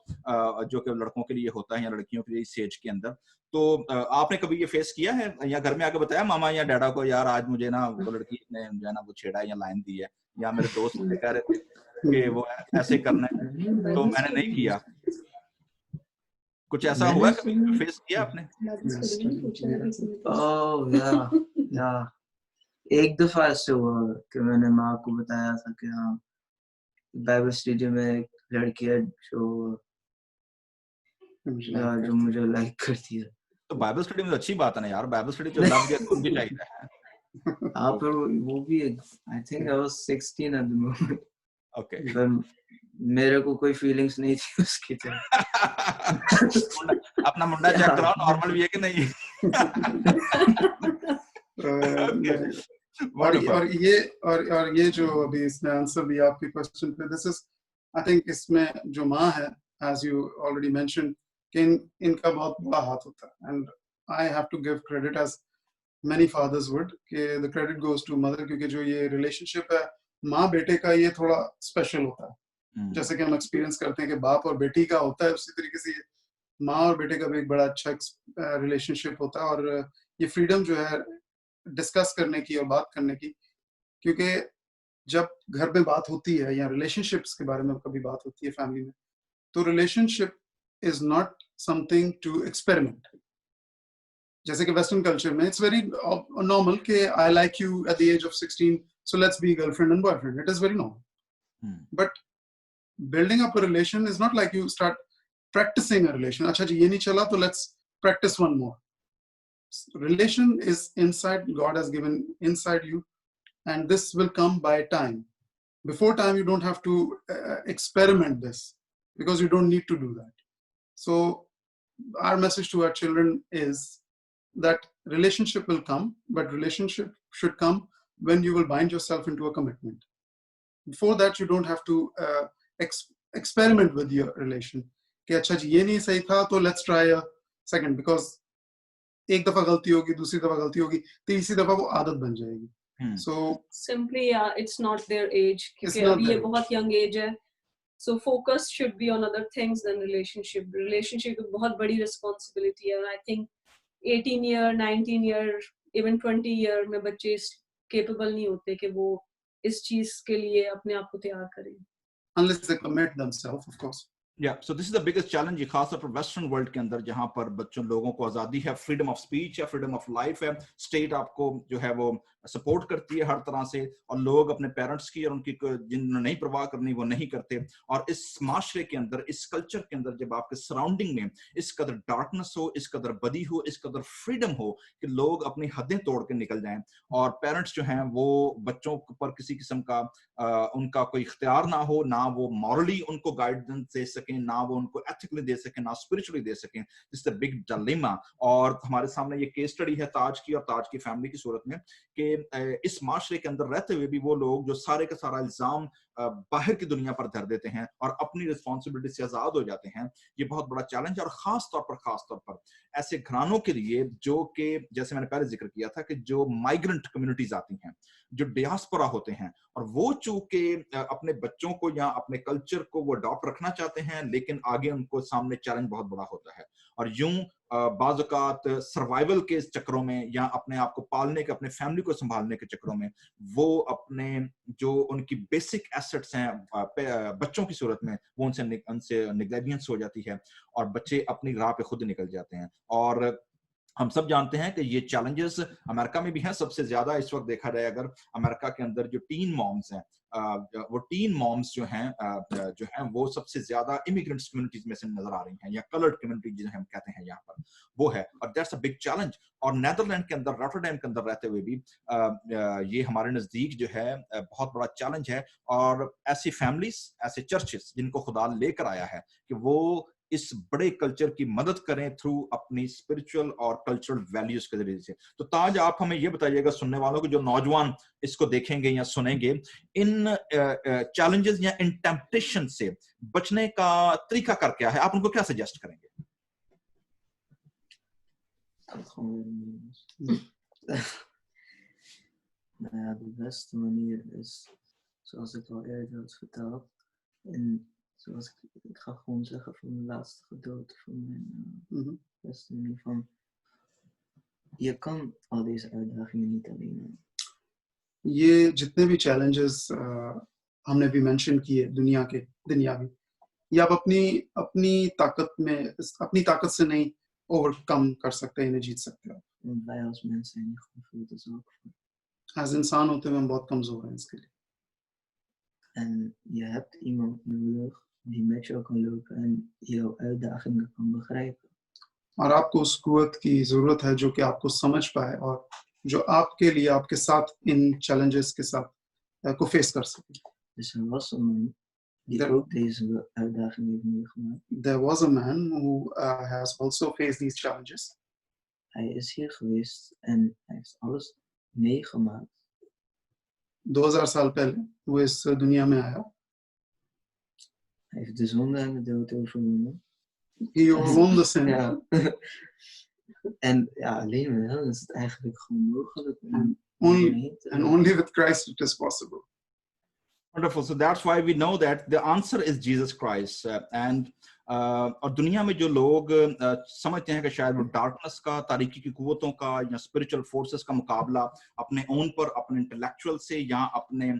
Speaker 1: जो कि लड़कों के लिए होता है या लड़कियों के लिए इस एज के अंदर। तो आपने कभी ये फेस किया है या घर में आके बताया मामा या डैडा को, यार आज मुझे ना वो लड़की ने जो है ना वो छेड़ा या लाइन दी है, या मेरे दोस्त मुझे कह रहे थे कि वो ऐसे करना है तो मैंने नहीं किया? कुछ ऐसा हुआ कभी फेस किया आपने?
Speaker 2: ओह या एक दफा ऐसे हुआ कि मैंने माँ को बताया था कि हाँ बाइबल स्टडी में एक लड़की है जो मुझे लाइक करती है।
Speaker 1: तो बाइबल स्टडी में तो अच्छी बात है ना यार, बाइबल स्टडी तो लव या खून की चाहिए है।
Speaker 2: हाँ पर वो भी I think I was 16 at the moment.
Speaker 1: Okay,
Speaker 2: पर मेरे को कोई फीलिंग्स नहीं थी उसकी तरफ।
Speaker 1: अपना मुंडा चेक कराओ, नॉर्मल भी है कि नहीं।
Speaker 3: और ये जो अभी इसने आंसर दिया आपके क्वेश्चन पे, दिस इज आई थिंक इसमें जो माँ है, as you already mentioned, कि इनका बहुत बड़ा हाथ होता है, and I have to give credit as many fathers would, कि the credit goes to mother, क्योंकि जो ये रिलेशनशिप है माँ बेटे का ये थोड़ा स्पेशल होता है। जैसे कि हम एक्सपीरियंस करते हैं कि बाप और बेटी का होता है, उसी तरीके से माँ और बेटे का भी एक बड़ा अच्छा रिलेशनशिप होता है। और ये फ्रीडम जो है डिस्कस करने की और बात करने की, क्योंकि जब घर में बात होती है या रिलेशनशिप्स के बारे में कभी बात होती है फैमिली में, तो relationship is not something to experiment. जैसे कि वेस्टर्न कल्चर में इट्स वेरी नॉर्मल कि I like you at the age of 16, so let's be girlfriend and boyfriend, it is very normal. But building up a relation is not like you start practicing a relation. अच्छा जी ये नहीं चला तो let's practice one more. Relation is inside, God has given inside you, and this will come by time. Before time you don't have to experiment this, because you don't need to do that. So our message to our children is that relationship will come, but relationship should come when you will bind yourself into a commitment. Before that you don't have to experiment with your relation कि अच्छा जी ये नहीं सही था तो let's try a second, because एक दफा गलती होगी, दूसरी दफा गलती होगी, तीसरी दफा वो आदत बन जाएगी। So
Speaker 4: simply it's not their age, क्योंकि अभी ये बहुत young age है, so focus should be on other things than relationship एक बहुत बड़ी responsibility है। I think 18 year 19 year even 20 year में बच्चे capable नहीं होते कि वो इस चीज के लिए अपने आप को तैयार करें,
Speaker 3: unless they commit themselves, of course.
Speaker 1: Yeah, so this is the biggest challenge, खास तौर पर वेस्टर्न वर्ल्ड के अंदर, जहां पर बच्चों लोगों को आजादी है, फ्रीडम ऑफ स्पीच है, फ्रीडम ऑफ लाइफ है, स्टेट आपको जो है वो सपोर्ट करती है हर तरह से, और लोग अपने पेरेंट्स की और उनकी जिन्हें नहीं परवाह करनी वो नहीं करते। और इस माशरे के अंदर, इस कल्चर के अंदर, जब आपके सराउंडिंग में इस कदर डार्कनेस हो, इस कदर बदी हो, इस कदर फ्रीडम हो कि लोग अपनी हदें तोड़ के निकल जाएं, और पेरेंट्स जो हैं वो बच्चों पर किसी किस्म का उनका कोई इख्तियार ना हो, ना वो मॉरली उनको गाइडेंस दे सकें, ना वो उनको एथिकली दे सकें, ना स्पिरिचुअली दे सकें, this is the big dilemma. और हमारे सामने ये केस स्टडी है ताज की और ताज की फैमिली की सूरत में कि इस माशरे के अंदर रहते हुए भी वो लोग जो सारे का सारा इल्जाम बाहर की दुनिया पर धर देते हैं और अपनी रिस्पॉन्सिबिलिटी से आजाद हो जाते हैं। ये बहुत बड़ा चैलेंज है, और खास तौर पर ऐसे घरानों के लिए जो कि जैसे मैंने पहले जिक्र किया था कि जो माइग्रेंट कम्युनिटीज आती हैं, जो डियास्पोरा होते हैं, और वो चूंकि अपने बच्चों को या अपने कल्चर को वो अडॉप्ट रखना चाहते हैं, लेकिन आगे उनको सामने चैलेंज बहुत बड़ा होता है। और यूं बाज़ औक़ात सर्वाइवल के चक्करों में या अपने आप को पालने के, अपने फैमिली को संभालने के चक्करों में वो अपने जो उनकी बेसिक एसेट्स हैं बच्चों की सूरत में वो उनसे निग्लेजेंस हो जाती है, और बच्चे अपनी राह पे खुद निकल जाते हैं। और हम सब जानते हैं कि ये चैलेंजेस अमेरिका में भी हैं। सबसे ज्यादा इस वक्त देखा जाए अगर अमेरिका के अंदर जो टीन मॉम्स हैं, वो टीन मॉम्स जो हैं वो सबसे ज्यादा इमिग्रेंट्स कम्युनिटीज में से नजर आ रही हैं, या कलर्ड कम्युनिटी जिन्हें हम कहते हैं यहाँ पर, वो है, और दैट्स अ बिग चैलेंज। और नेदरलैंड के अंदर, रॉटरडैम के अंदर रहते हुए भी ये हमारे नजदीक जो है बहुत बड़ा चैलेंज है। और ऐसी फैमिलीज, ऐसे चर्चेस जिनको खुदा लेकर आया है कि वो इस बड़े कल्चर की मदद करें थ्रू अपनी स्पिरिचुअल और कल्चरल वैल्यूज के जरिए से। तो ताज, आप हमें ये बताइएगा, सुनने वालों को, जो नौजवान इसको देखेंगे या सुनेंगे, इन चैलेंजेस या इन टेम्पटेशन से बचने का तरीका कर क्या है, आप उनको क्या सजेस्ट करेंगे?
Speaker 2: Nou ja, de beste manier is, zoals ik al eerder had verteld, en zoals ik ga gewoon zeggen van de laatste gedeelte van mijn beste manier van, je kan al deze uitdagingen niet alleen aan.
Speaker 3: ये जितने भी challenges हमने भी mention किए दुनिया में, ये आप अपनी ताकत से नहीं overcome कर सकते, इन्हें जीत सकते हो।
Speaker 2: Want wij als mensen zijn niet gevoeld als ook voor.
Speaker 3: As इंसान होते हुए हम बहुत कमजोर हैं इसके लिए।
Speaker 2: En je hebt iemand nodig die met jou kan lopen en jouw uitdagingen kan begrijpen.
Speaker 3: और आपको उस कुव्वत की जरूरत है जो कि आपको समझ पाए और जो आपके लिए आपके साथ इन challenges के साथ को फेस कर सके।
Speaker 2: Dus er was een man die ook deze uitdaging heeft meegemaakt.
Speaker 3: There was a man who has also faced these challenges.
Speaker 2: Hij is hier geweest en hij heeft alles meegemaakt.
Speaker 3: 2000 साल पहले वो इस दुनिया में आया।
Speaker 2: Hij heeft de zonde en de dood overwonnen.
Speaker 3: He overwon the sin.
Speaker 2: Ja. En ja, alleen met hem is het eigenlijk gewoon mogelijk.
Speaker 3: Only with Christ it is possible.
Speaker 1: Wonderful. So that's why we know that the answer is Jesus Christ. और दुनिया में जो लोग समझते हैं कि शायद वो डार्कनेस का, तारीकी की कुव्वतों का या स्पिरिचुअल फोर्सेस का मुकाबला अपने ओन पर, अपने इंटेलेक्चुअल से या अपने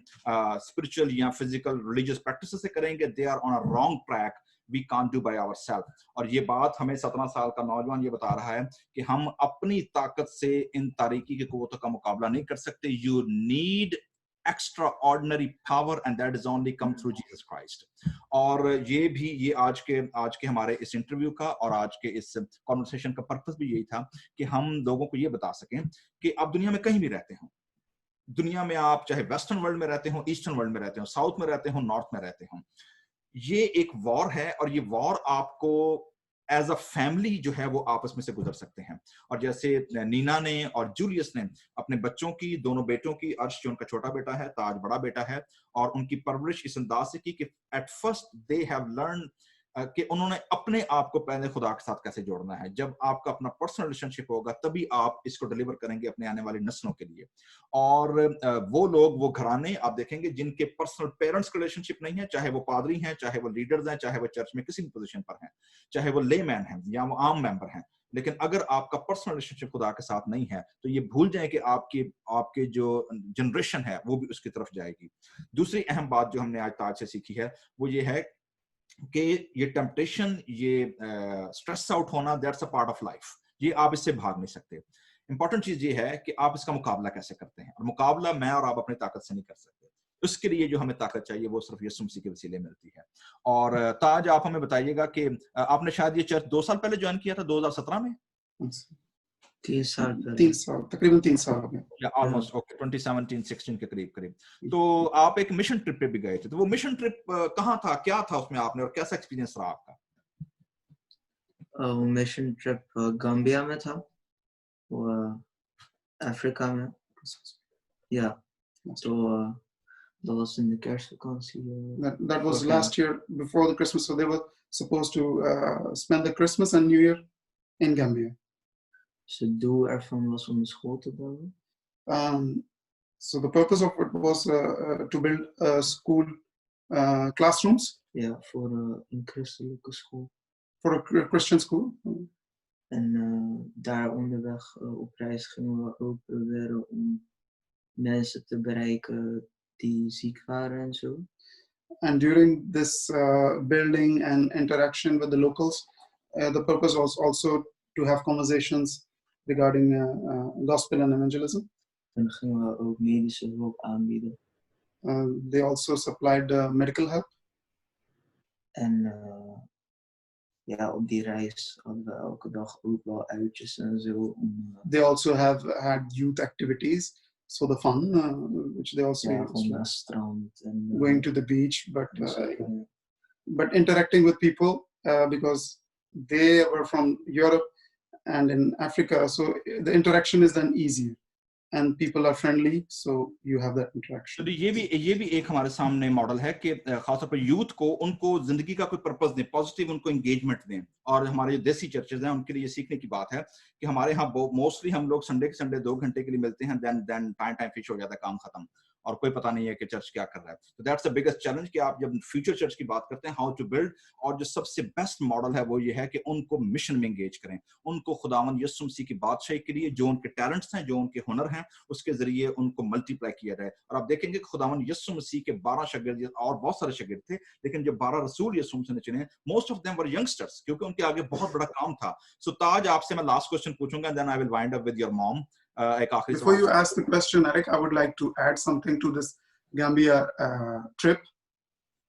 Speaker 1: स्पिरिचुअल या फिजिकल रिलीजियस प्रैक्टिस से करेंगे, they are on a wrong track, we can't do by ourselves. और ये बात हमें 17 साल का नौजवान ये बता रहा है कि हम अपनी ताकत से इन तारीकी की कुव्वतों का मुकाबला नहीं कर सकते. You need extraordinary power and that is only come through Jesus Christ. और ये आज के हमारे इस इंटरव्यू का और आज के इस कॉन्वर्सेशन का पर्पस भी यही था कि हम लोगों को ये बता सकें कि आप दुनिया में कहीं भी रहते हो, दुनिया में आप चाहे वेस्टर्न वर्ल्ड में रहते हो, ईस्टर्न वर्ल्ड में रहते हो, साउथ में रहते हो, नॉर्थ में रहते हो, ये एक वॉर है और ये वॉर आपको एज अ फैमिली जो है वो आपस में से गुजर सकते हैं. और जैसे नीना ने और जूलियस ने अपने बच्चों की, दोनों बेटों की, अर्श जो उनका छोटा बेटा है, ताज बड़ा बेटा है, और उनकी परवरिश इस अंदाज से की कि at first they have learn कि उन्होंने अपने आप को पहले खुदा के साथ कैसे जोड़ना है. जब आपका अपना पर्सनल रिलेशनशिप होगा तभी आप इसको डिलीवर करेंगे अपने आने वाली नस्लों के लिए. और वो लोग, वो घराने आप देखेंगे जिनके पर्सनल पेरेंट्स का रिलेशनशिप नहीं है, चाहे वो पादरी हैं, चाहे वो लीडर्स हैं, चाहे वो चर्च में किसी भी पोजीशन पर हैं, चाहे वो लेमैन हैं या वो आम मेंबर हैं, लेकिन अगर आपका पर्सनल रिलेशनशिप खुदा के साथ नहीं है तो ये भूल जाएं कि आपके जो जनरेशन है वो भी उसकी तरफ जाएगी. दूसरी अहम बात जो हमने आज ताज से सीखी है वो ये है कि ये टेम्पटेशन, ये स्ट्रेस आउट होना, that's a part of life. ये आप इससे भाग नहीं सकते. इंपॉर्टेंट चीज ये है कि आप इसका मुकाबला कैसे करते हैं, और मुकाबला मैं और आप अपनी ताकत से नहीं कर सकते. उसके लिए जो हमें ताकत चाहिए वो सिर्फ यीशु मसीह के वसीले मिलती है. और ताज, आप हमें बताइएगा कि आपने शायद ये चर्च 2 साल पहले ज्वाइन किया था, 2017 में?
Speaker 2: 3 साल,
Speaker 3: तकरीबन 3 साल हो गए.
Speaker 1: या ऑलमोस्ट, ओके, 2017-16 के करीब. तो आप एक मिशन ट्रिप पे भी गए थे, तो वो मिशन ट्रिप कहाँ था, क्या था उसमें आपने, और कैसा एक्सपीरियंस रहा आपका?
Speaker 2: मिशन ट्रिप गाम्बिया में था, वो अफ्रीका में. या तो that was in the kerstvakantie.
Speaker 3: That was last year before the Christmas, so they were supposed to spend the Christmas and New Year in Gambia.
Speaker 2: Dus het doel ervan was om een school te bouwen.
Speaker 3: So the purpose of it was to build school classrooms.
Speaker 2: Ja, voor een christelijke school.
Speaker 3: For a Christian school.
Speaker 2: En daar onderweg op reis gingen we ook proberen om mensen te bereiken die ziek waren en zo.
Speaker 3: And during this building and interaction with the locals, the purpose was also to have conversations regarding gospel and evangelism.
Speaker 2: En gingen we ook medische hulp aanbieden.
Speaker 3: They also supplied medical help.
Speaker 2: En ja, op die reis hadden we elke dag ook wel uitjes en zo.
Speaker 3: They also have had youth activities. So the fun, which they also
Speaker 2: strand and
Speaker 3: going to the beach, but interacting with people because they were from Europe and in Africa, so the interaction is then easier and people are friendly, so you have that interaction.
Speaker 1: तो ये भी एक हमारे सामने model है कि खासतौर पर यूथ को उनको जिंदगी का कोई पर्पस दें, पॉजिटिव उनको एंगेजमेंट दें। और हमारे जो देसी चर्चेज हैं उनके लिए ये सीखने की बात है कि हमारे यहाँ मोस्टली हम लोग संडे के संडे 2 घंटे के लिए मिलते हैं, देन टाइम फिश हो जाता है, काम खत्म, और कोई पता नहीं है कि चर्च क्या कर रहा है। तो दैट्स द बिगेस्ट चैलेंज कि आप जब फ्यूचर चर्च की बात करते हैं, हाउ टू बिल्ड, और जो सबसे बेस्ट मॉडल है वो ये है कि उनको मिशन में एंगेज करें, उनको खुदावंद यीशु मसीह की बादशाही के लिए जो उनके टैलेंट्स हैं, जो उनके हुनर हैं, उसके जरिए उनको मल्टीप्लाई किया जाए। और आप देखेंगे खुदावंद यीशु मसीह के 12 शागिर्द और बहुत सारे शागिर्द थे, लेकिन जो 12 रसूल यीशु मसीह ने चुने, most of them were youngsters, क्योंकि उनके आगे बहुत बड़ा काम था। सो ताज, आपसे मैं लास्ट क्वेश्चन पूछूंगा, then I will wind up with your mom. एक आखिरी
Speaker 3: Before you ask the question, Eric, I would like to add something to this Gambia trip.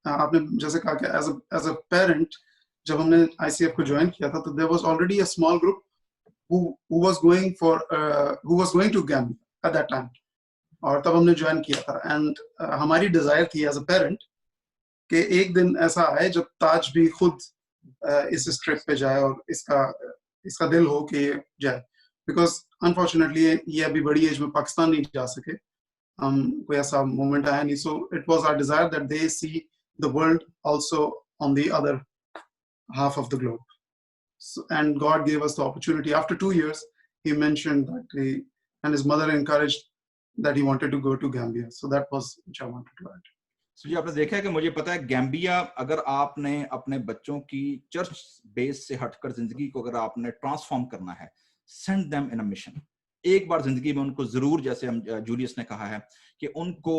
Speaker 3: आपने जैसे कहा कि as a parent, जब हमने ICF को join किया था, तो there was already a small group who was going to Gambia at that time, और तब हमने join किया था। And हमारी desire थी as a parent कि एक दिन ऐसा आए जब ताज भी खुद इस ट्रिप पे जाए और इसका दिल हो कि जाए, because unfortunately ये अभी बड़ी एज में पाकिस्तान नहीं जा सके, कोई ऐसा मोमेंट आया नहीं। So it was our desire that they see the world also on the other half of the globe. So, and God gave us the opportunity. After 2 years, he mentioned that and his mother encouraged that he wanted to go to Gambia. So that was which I wanted to add.
Speaker 1: जी, आपने देखा है कि मुझे पता है Gambia, अगर आपने अपने बच्चों की चर्च बेस से हटकर जिंदगी को अगर आपने ट्रांसफॉर्म करना है, send them in a mission. एक बार जिंदगी में उनको जरूर, जैसे हम जूलियस ने कहा है कि उनको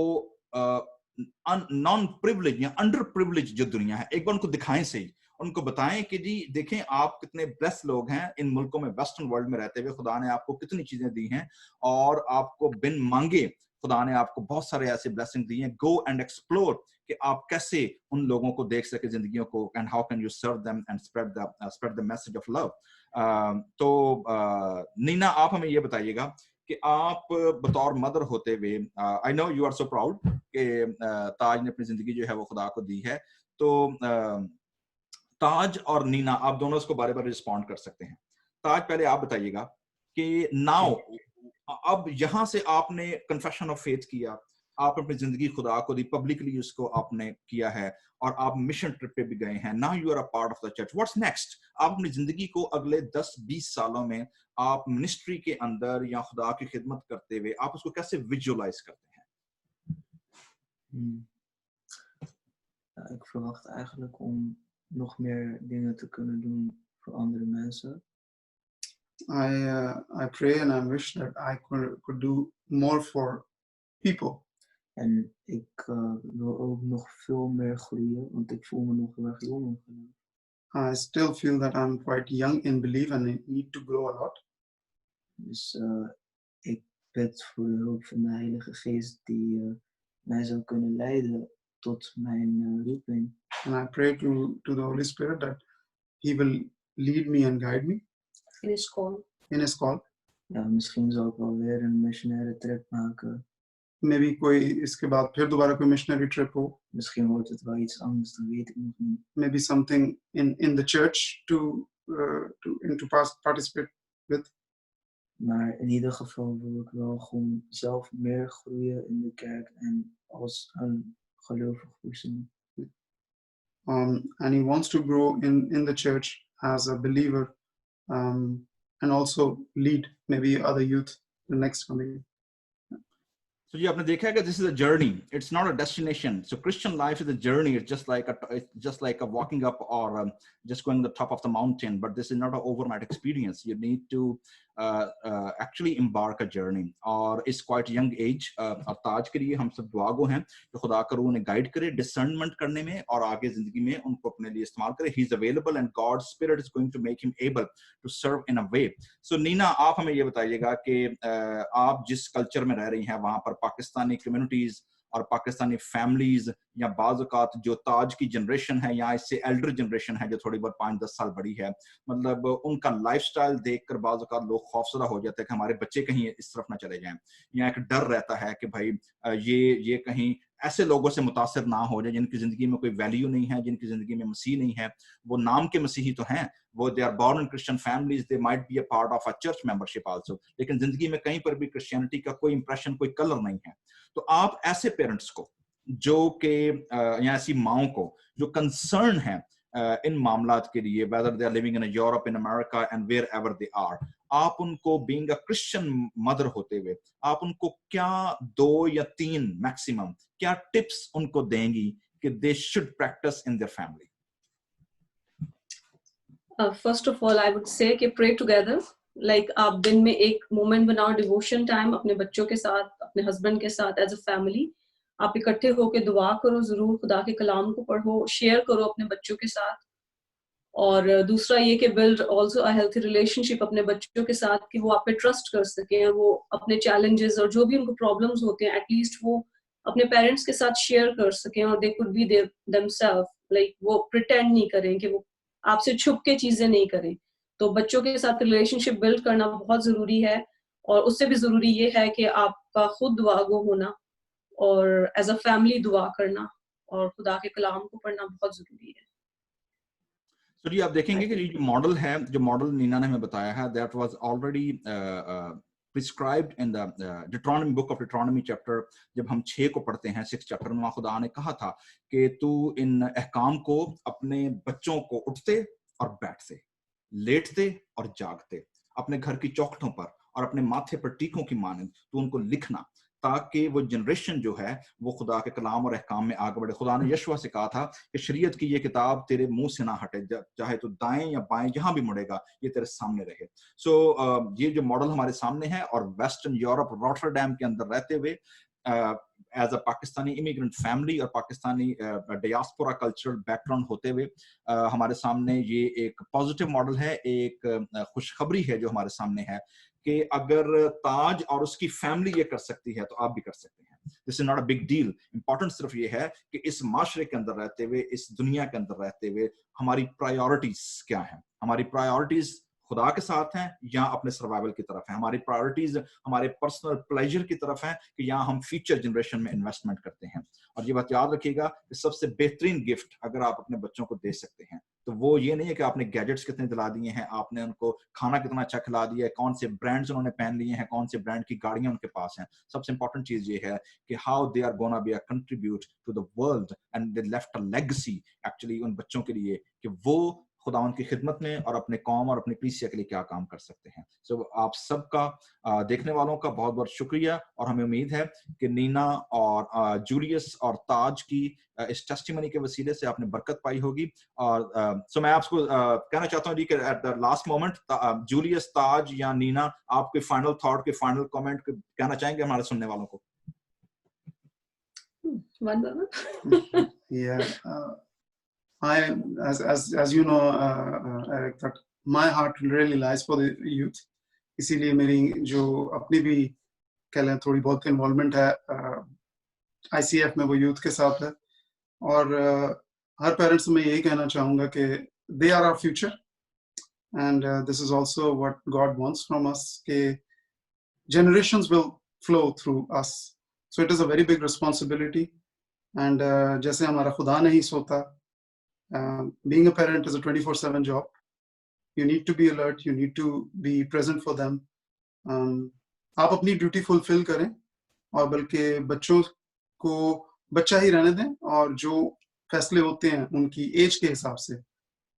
Speaker 1: नॉन प्रिविलेज या अंडर प्रिविलेज जो दुनिया है, एक बार उनको दिखाएं सही, उनको बताएं कि जी देखें आप कितने ब्लेस्ड लोग हैं, इन मुल्कों में वेस्टर्न वर्ल्ड में रहते हुए खुदा ने आपको कितनी चीजें दी हैं, और आपको बिन मांगे खुदा ने आपको बहुत सारे ऐसे ब्लेसिंग दी हैं। गो एंड एक्सप्लोर कि आप कैसे उन लोगों को देख सके जिंदगियों को, and how can you serve them and spread the message of love. तो नीना, आप हमें ये बताइएगा कि आप बतौर मदर होते हुए, I know you are so proud कि ताज ने अपनी जिंदगी जो है वो खुदा को दी है, तो ताज और नीना आप दोनों इसको बारे बारे रिस्पॉन्ड कर सकते हैं। ताज, पहले आप बताइएगा कि नाउ अब यहां से आपने कन्फेशन ऑफ फेथ किया, आप अपनी जिंदगी खुदा को दी, पब्लिकली उसको आपने किया है, और आप मिशन ट्रिप पे भी गए हैं, now you are a part of the church, what's next? आप अपनी जिंदगी को अगले 10-20 सालों में आप मिनिस्ट्री के अंदर या खुदा की खिदमत करते हुए आप उसको कैसे विजुअलाइज करते हैं?
Speaker 2: Ik verwacht eigenlijk om nog meer dingen te kunnen doen voor andere mensen.
Speaker 3: I pray and I wish that I could do more for people.
Speaker 2: En ik wil ook nog veel meer groeien, want ik voel me nog heel erg jong in geloof.
Speaker 3: I still feel that I'm quite young in belief and I need to grow a lot.
Speaker 2: Dus ik bid voor de hulp van de Heilige Geest die mij zou kunnen leiden tot mijn roeping.
Speaker 3: And I pray to the Holy Spirit that he will lead me and guide me
Speaker 4: In his call.
Speaker 3: in his call.
Speaker 2: Ja, misschien zal ik wel weer een missionaire trip maken.
Speaker 3: Maybe कोई इसके बाद फिर दोबारा कोई missionary trip हो.
Speaker 2: Misschien wordt het wel iets anders, dat weet ik nog niet.
Speaker 3: Maybe something in the church to participate with.
Speaker 2: Maar in ieder geval wil ik wel gewoon zelf meer groeien in de kerk en als een gelovig persoon.
Speaker 3: And he wants to grow in the church as a believer, and also lead maybe other youth the next coming.
Speaker 1: So ये आपने देखा है कि this is a journey, it's not a destination. So Christian life is a journey. It's just like a walking up or just going to the top of the mountain. But this is not an overnight experience. You need to actually embark a journey. और इस quite young age और ताज के लिए हम सब दुआगो हैं कि खुदा करूँ उन्हें गाइड करे discernment करने में और आगे जिंदगी में उनको अपने लिए इस्तेमाल करे. He is available and God's Spirit is going to make him able to serve in a way. So Neena, आप हमें ये बताइएगा कि आप जिस कल्चर में रह रही हैं वहां पर पाकिस्तानी कम्युनिटीज और पाकिस्तानी फैमिलीज या बाज़ औक़ात जो ताज की जनरेशन है या इससे एल्डर जनरेशन है जो थोड़ी बहुत 5-10 साल बड़ी है, मतलब उनका लाइफस्टाइल देखकर बाज़ औक़ात लोग खौफज़दा हो जाते हैं कि हमारे बच्चे कहीं इस तरफ ना चले जाएं, या एक डर रहता है कि भाई ये कहीं ऐसे लोगों से मुतासिर ना हो जाए जिनकी ज़िंदगी में कोई वैल्यू नहीं है, जिनकी ज़िंदगी में मसीह नहीं है। वो नाम के मसीही तो हैं, वो they are born in Christian families, they might be a part of a church membership also, लेकिन ज़िंदगी में कहीं पर भी क्रिश्चियनिटी का कोई इंप्रेशन, कोई कलर नहीं है। तो आप ऐसे पेरेंट्स को जो कि या ऐसी माओं को जो कंसर्न है इन मामलात के लिए, whether they are living in Europe, in America and wherever they are, आप उनको बीइंग अ क्रिश्चियन मदर होते हुए आप उनको क्या 2 या 3 मैक्सिमम क्या टिप्स उनको देंगी कि they should practice in their family?
Speaker 4: First of all I would say कि प्रे टुगेदर, लाइक आप दिन में एक मोमेंट बनाओ, डिवोशन टाइम अपने बच्चों के साथ, अपने हस्बैंड के साथ एज अ फैमिली। आप इकट्ठे होकर दुआ करो, जरूर खुदा के कलाम को पढ़ो, शेयर करो अपने बच्चों के साथ। और दूसरा ये कि build also a healthy relationship अपने बच्चों के साथ, कि वो आप पे ट्रस्ट कर सकें, वो अपने चैलेंजेस और जो भी उनको प्रॉब्लम्स होते हैं एटलीस्ट वो अपने पेरेंट्स के साथ शेयर कर सकें, और they could be themselves, like वो प्रिटेंड नहीं करें, कि वो आपसे छुप के चीजें नहीं करें। तो बच्चों के साथ रिलेशनशिप बिल्ड करना बहुत जरूरी है, और उससे भी जरूरी ये है कि आपका खुद दुआगो होना और एज अ फैमिली दुआ करना और खुदा के कलाम को पढ़ना बहुत जरूरी है।
Speaker 1: तो जी आप देखेंगे कि जो मॉडल है, जो मॉडल नीना ने हमें बताया है, that was already prescribed in the Deuteronomy, book of Deuteronomy chapter. जब हम 6 को पढ़ते हैं, 6 चैप्टर में खुदा ने कहा था कि तू इन अहकाम को अपने बच्चों को उठते और बैठते, लेटते और जागते, अपने घर की चौखटों पर और अपने माथे पर टीकों की मानंद तू उनको लिखना, ताकि वो जनरेशन जो है वो खुदा के कलाम और अहकाम में आगे बढ़े। खुदा ने यशवा से कहा था कि शरीयत की ये किताब तेरे मुंह से ना हटे, चाहे तो दाएं या बाएं जहां भी मुड़ेगा ये तेरे सामने रहे। सो ये जो मॉडल हमारे सामने है, और वेस्टर्न यूरोप रॉटरडैम के अंदर रहते हुए as a Pakistani immigrant family और पाकिस्तानी डियास्पोरा कल्चरल बैकग्राउंड होते हुए हमारे सामने ये एक पॉजिटिव मॉडल है, एक खुशखबरी है जो हमारे सामने है कि अगर ताज और उसकी फैमिली ये कर सकती है तो आप भी कर सकते हैं। This is not a big deal. Important सिर्फ ये है कि इस माशरे के अंदर रहते हुए, इस दुनिया के अंदर रहते हुए हमारी प्रायोरिटीज क्या हैं। हमारी प्रायोरिटीज खुदा के साथ हैं या अपने सर्वाइवल की तरफ है। हमारी प्रायोरिटीज हमारे पर्सनल प्लेजर की तरफ है कि या हम फ्यूचर जनरेशन में इन्वेस्टमेंट करते हैं। और ये बात याद रखिएगा कि सबसे बेहतरीन गिफ्ट अगर आप अपने बच्चों को दे सकते हैं तो वो ये नहीं है कि आपने गैजेट्स कितने दिला दिए हैं, आपने उनको खाना कितना अच्छा खिला दिया है, कौन से ब्रांड्स उन्होंने पहन लिए हैं, कौन से ब्रांड की गाड़ियां उनके पास हैं। सबसे इंपॉर्टेंट चीज ये है कि how they are gonna be a contribute to the world and they left a legacy actually उन बच्चों के लिए, कि वो खुदावंद की खिदमत में और अपने कौम और अपनी कलीसिया के लिए क्या काम कर सकते हैं। सो आप सबका देखने वालों का बहुत बहुत शुक्रिया, और हमें उम्मीद है कि नीना और जूलियस और ताज की इस टेस्टिमनी के वसीले से आपने बरकत पाई होगी। और सो मैं आपको कहना चाहता हूँ जी कि at the last moment Julius, Taj या नीना, आप कोई फाइनल थॉट, कोई फाइनल कमेंट कहना चाहेंगे हमारे सुनने वालों को?
Speaker 3: Yeah, as you know, Eric, that my heart really lies for the youth. इसीलिए मेरी जो अपनी भी कह लें थोड़ी बहुत इन्वॉल्वमेंट है ICF में, वो यूथ के साथ है। और हर पेरेंट्स में यही कहना चाहूँगा कि they are our future, and this is also what God wants from us, कि generations will flow through us, so it is a very big responsibility. And जैसे हमारा खुदा नहीं सोता, being a parent is a 24/7 job. You need to be alert, you need to be present for them. आप अपनी duty fulfil करें, और बल्कि बच्चों को बच्चा ही रहने दें, और जो फैसले होते हैं उनकी एज के हिसाब से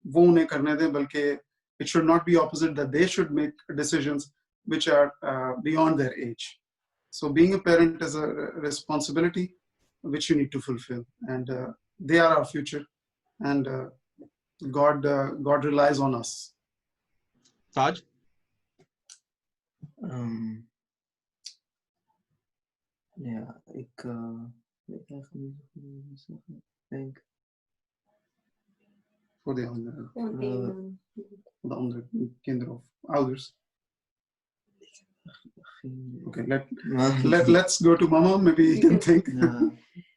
Speaker 3: वो उन्हें करने दें, बल्कि it should not be opposite, that they should make decisions which are beyond their age. So being a parent is a responsibility which you need to fulfill, and they are our future, and God relies on us.
Speaker 1: Taj?
Speaker 2: Yeah, ik denk
Speaker 3: voor de andere kinderen of ouders. Okay, let's go to Mama. Maybe you can think.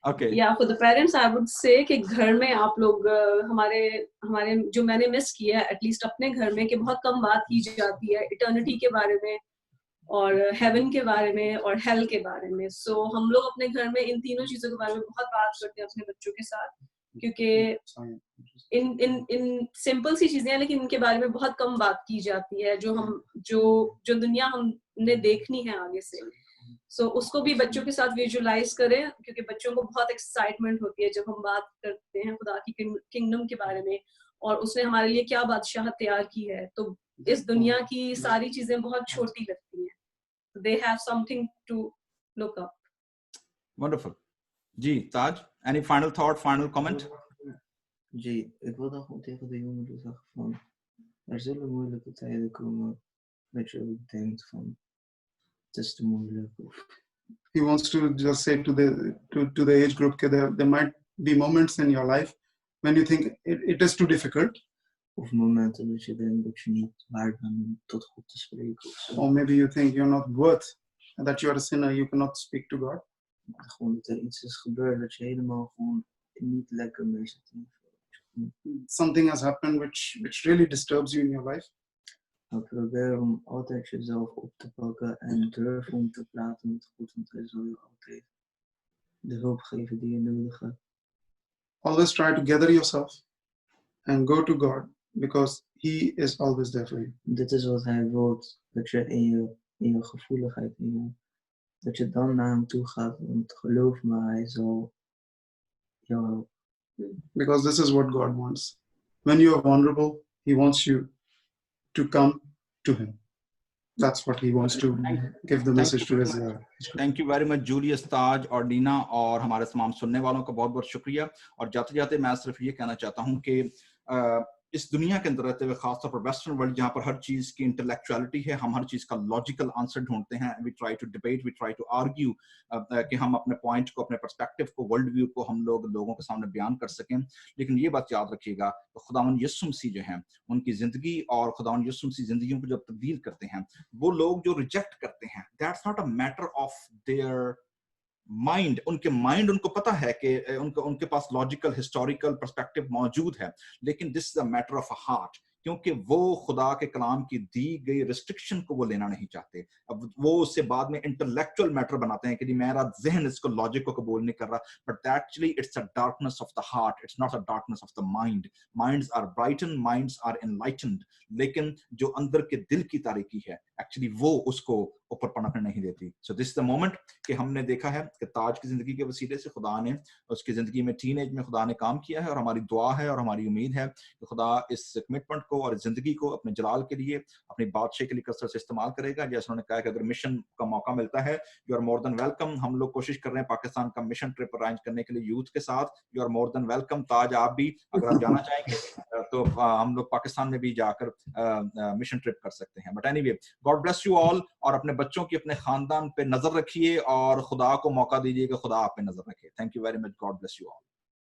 Speaker 1: Okay.
Speaker 4: Yeah, for the parents I would say कि घर में आप लोग हमारे जो मैंने miss किया है एटलीस्ट अपने घर में, कि बहुत कम बात की जाती है इटर्निटी के बारे में और हेवन के बारे में और हेल के बारे में. सो हम लोग अपने घर में इन तीनों चीजों के बारे में बहुत बात करते हैं अपने बच्चों के साथ, क्योंकि इन सिंपल सी चीजें हैं लेकिन इनके बारे में बहुत कम बात की जाती है, जो दुनिया हमने देखनी है आगे से. सो उसको भी बच्चों के साथ विजुअलाइज करें, क्योंकि बच्चों को बहुत एक्साइटमेंट होती है जब हम बात करते हैं खुदा की किंगडम के बारे में और उसने हमारे लिए क्या बादशाह तैयार की है. तो इस दुनिया की सारी चीजें बहुत छोटी लगती हैं. They have something to look up.
Speaker 1: Wonderful. जी Taj, any final thought, final comment?
Speaker 2: जी, ik wil dan gewoon tegen de jongeren zeggen van, er zullen moeilijke tijden komen dat je ook denkt van, het is te moeilijk.
Speaker 3: He wants to just say to the age group that there might be moments in your life when you think it is too difficult.
Speaker 2: Of momenten dat je denkt dat je niet waard bent om tot God te spreken.
Speaker 3: Or maybe you think you're not worth, that you are a sinner, you cannot speak to God.
Speaker 2: Gewoon dat er iets is gebeurd dat je helemaal gewoon niet lekker mee zit.
Speaker 3: Something has happened which really disturbs you in your life.
Speaker 2: Probeer om altijd jezelf op te pakken en durf om te praten met God, want hij zal je altijd de hulp geven die je nodig hebt.
Speaker 3: Always try to gather yourself and go to God, because He is always there for you.
Speaker 2: Dit is wat hij wil, dat je in je gevoeligheid, dat je dan naar hem toe gaat, want geloof me, hij zal jou helpen.
Speaker 3: Because this is what God wants. When you are vulnerable, He wants you to come to Him. That's what He wants to give the message to His.
Speaker 1: Thank you very much Julius, Taj और Nina और हमारे तमाम सुनने वालों का बहुत बहुत शुक्रिया. और जाते जाते मैं सिर्फ ये कहना चाहता हूँ कि इस दुनिया के अंदर रहते हुए खासतौर पर वेस्टर्न वर्ल्ड जहाँ पर हर चीज की इंटेलेक्चुअलिटी है, हम हर चीज का लॉजिकल आंसर ढूंढते हैं. We try to debate, we try to argue कि हम अपने पॉइंट को, अपने पर्सपेक्टिव को, वर्ल्ड व्यू को हम लोगों के सामने बयान कर सकें. लेकिन ये बात याद रखिएगा, खुदावन यीशु मसीह जो हैं, उनकी जिंदगी और खुदावन यीशु मसीह जिंदगियों को जब तब्दील करते हैं, वो लोग जो रिजेक्ट करते हैं, that's not a matter of their mind. उनके माइंड, उनको पता है कि उनके पास लॉजिकल हिस्टोरिकल पर्सपेक्टिव मौजूद है, लेकिन this is a matter of a heart, क्योंकि वो खुदा के कलाम की दी गई रिस्ट्रिक्शन को वो लेना नहीं चाहते. अब वो उससे बाद में इंटेलेक्चुअल मैटर बनाते हैं कि जी मेरा जहन इसको लॉजिक को कबूल नहीं कर रहा, but actually it's a darkness of the heart, it's not a darkness of the mind. Minds are brighten, minds are enlightened, लेकिन जो अंदर के दिल की तारीकी है एक्चुअली वो उसको ऊपर पनपने नहीं देती. So this is the moment कि हमने देखा है कि ताज की जिंदगी के वसीले से खुदा ने उसकी जिंदगी में टीनेज में खुदा ने काम किया है, और हमारी दुआ है और हमारी उम्मीद है कि खुदा इस कमिटमेंट को और जिंदगी को अपने जलाल के लिए, अपनी बादशाह के लिए कसरत से इस्तेमाल करेगा. जैसे उन्होंने कहा कि अगर मिशन का मौका मिलता है, you are more than welcome. हम लोग कोशिश कर रहे हैं पाकिस्तान का मिशन ट्रिप अरेंज करने के लिए यूथ के साथ. You are more than welcome. Taj आप भी अगर आप जाना चाहेंगे तो हम लोग पाकिस्तान में भी जाकर मिशन ट्रिप कर सकते हैं. But anyway, God bless you all, और अपने बच्चों की, अपने खानदान पे नजर रखिए और खुदा को मौका दीजिए कि खुदा आप पे नजर रखे. Thank you very much. God bless you all.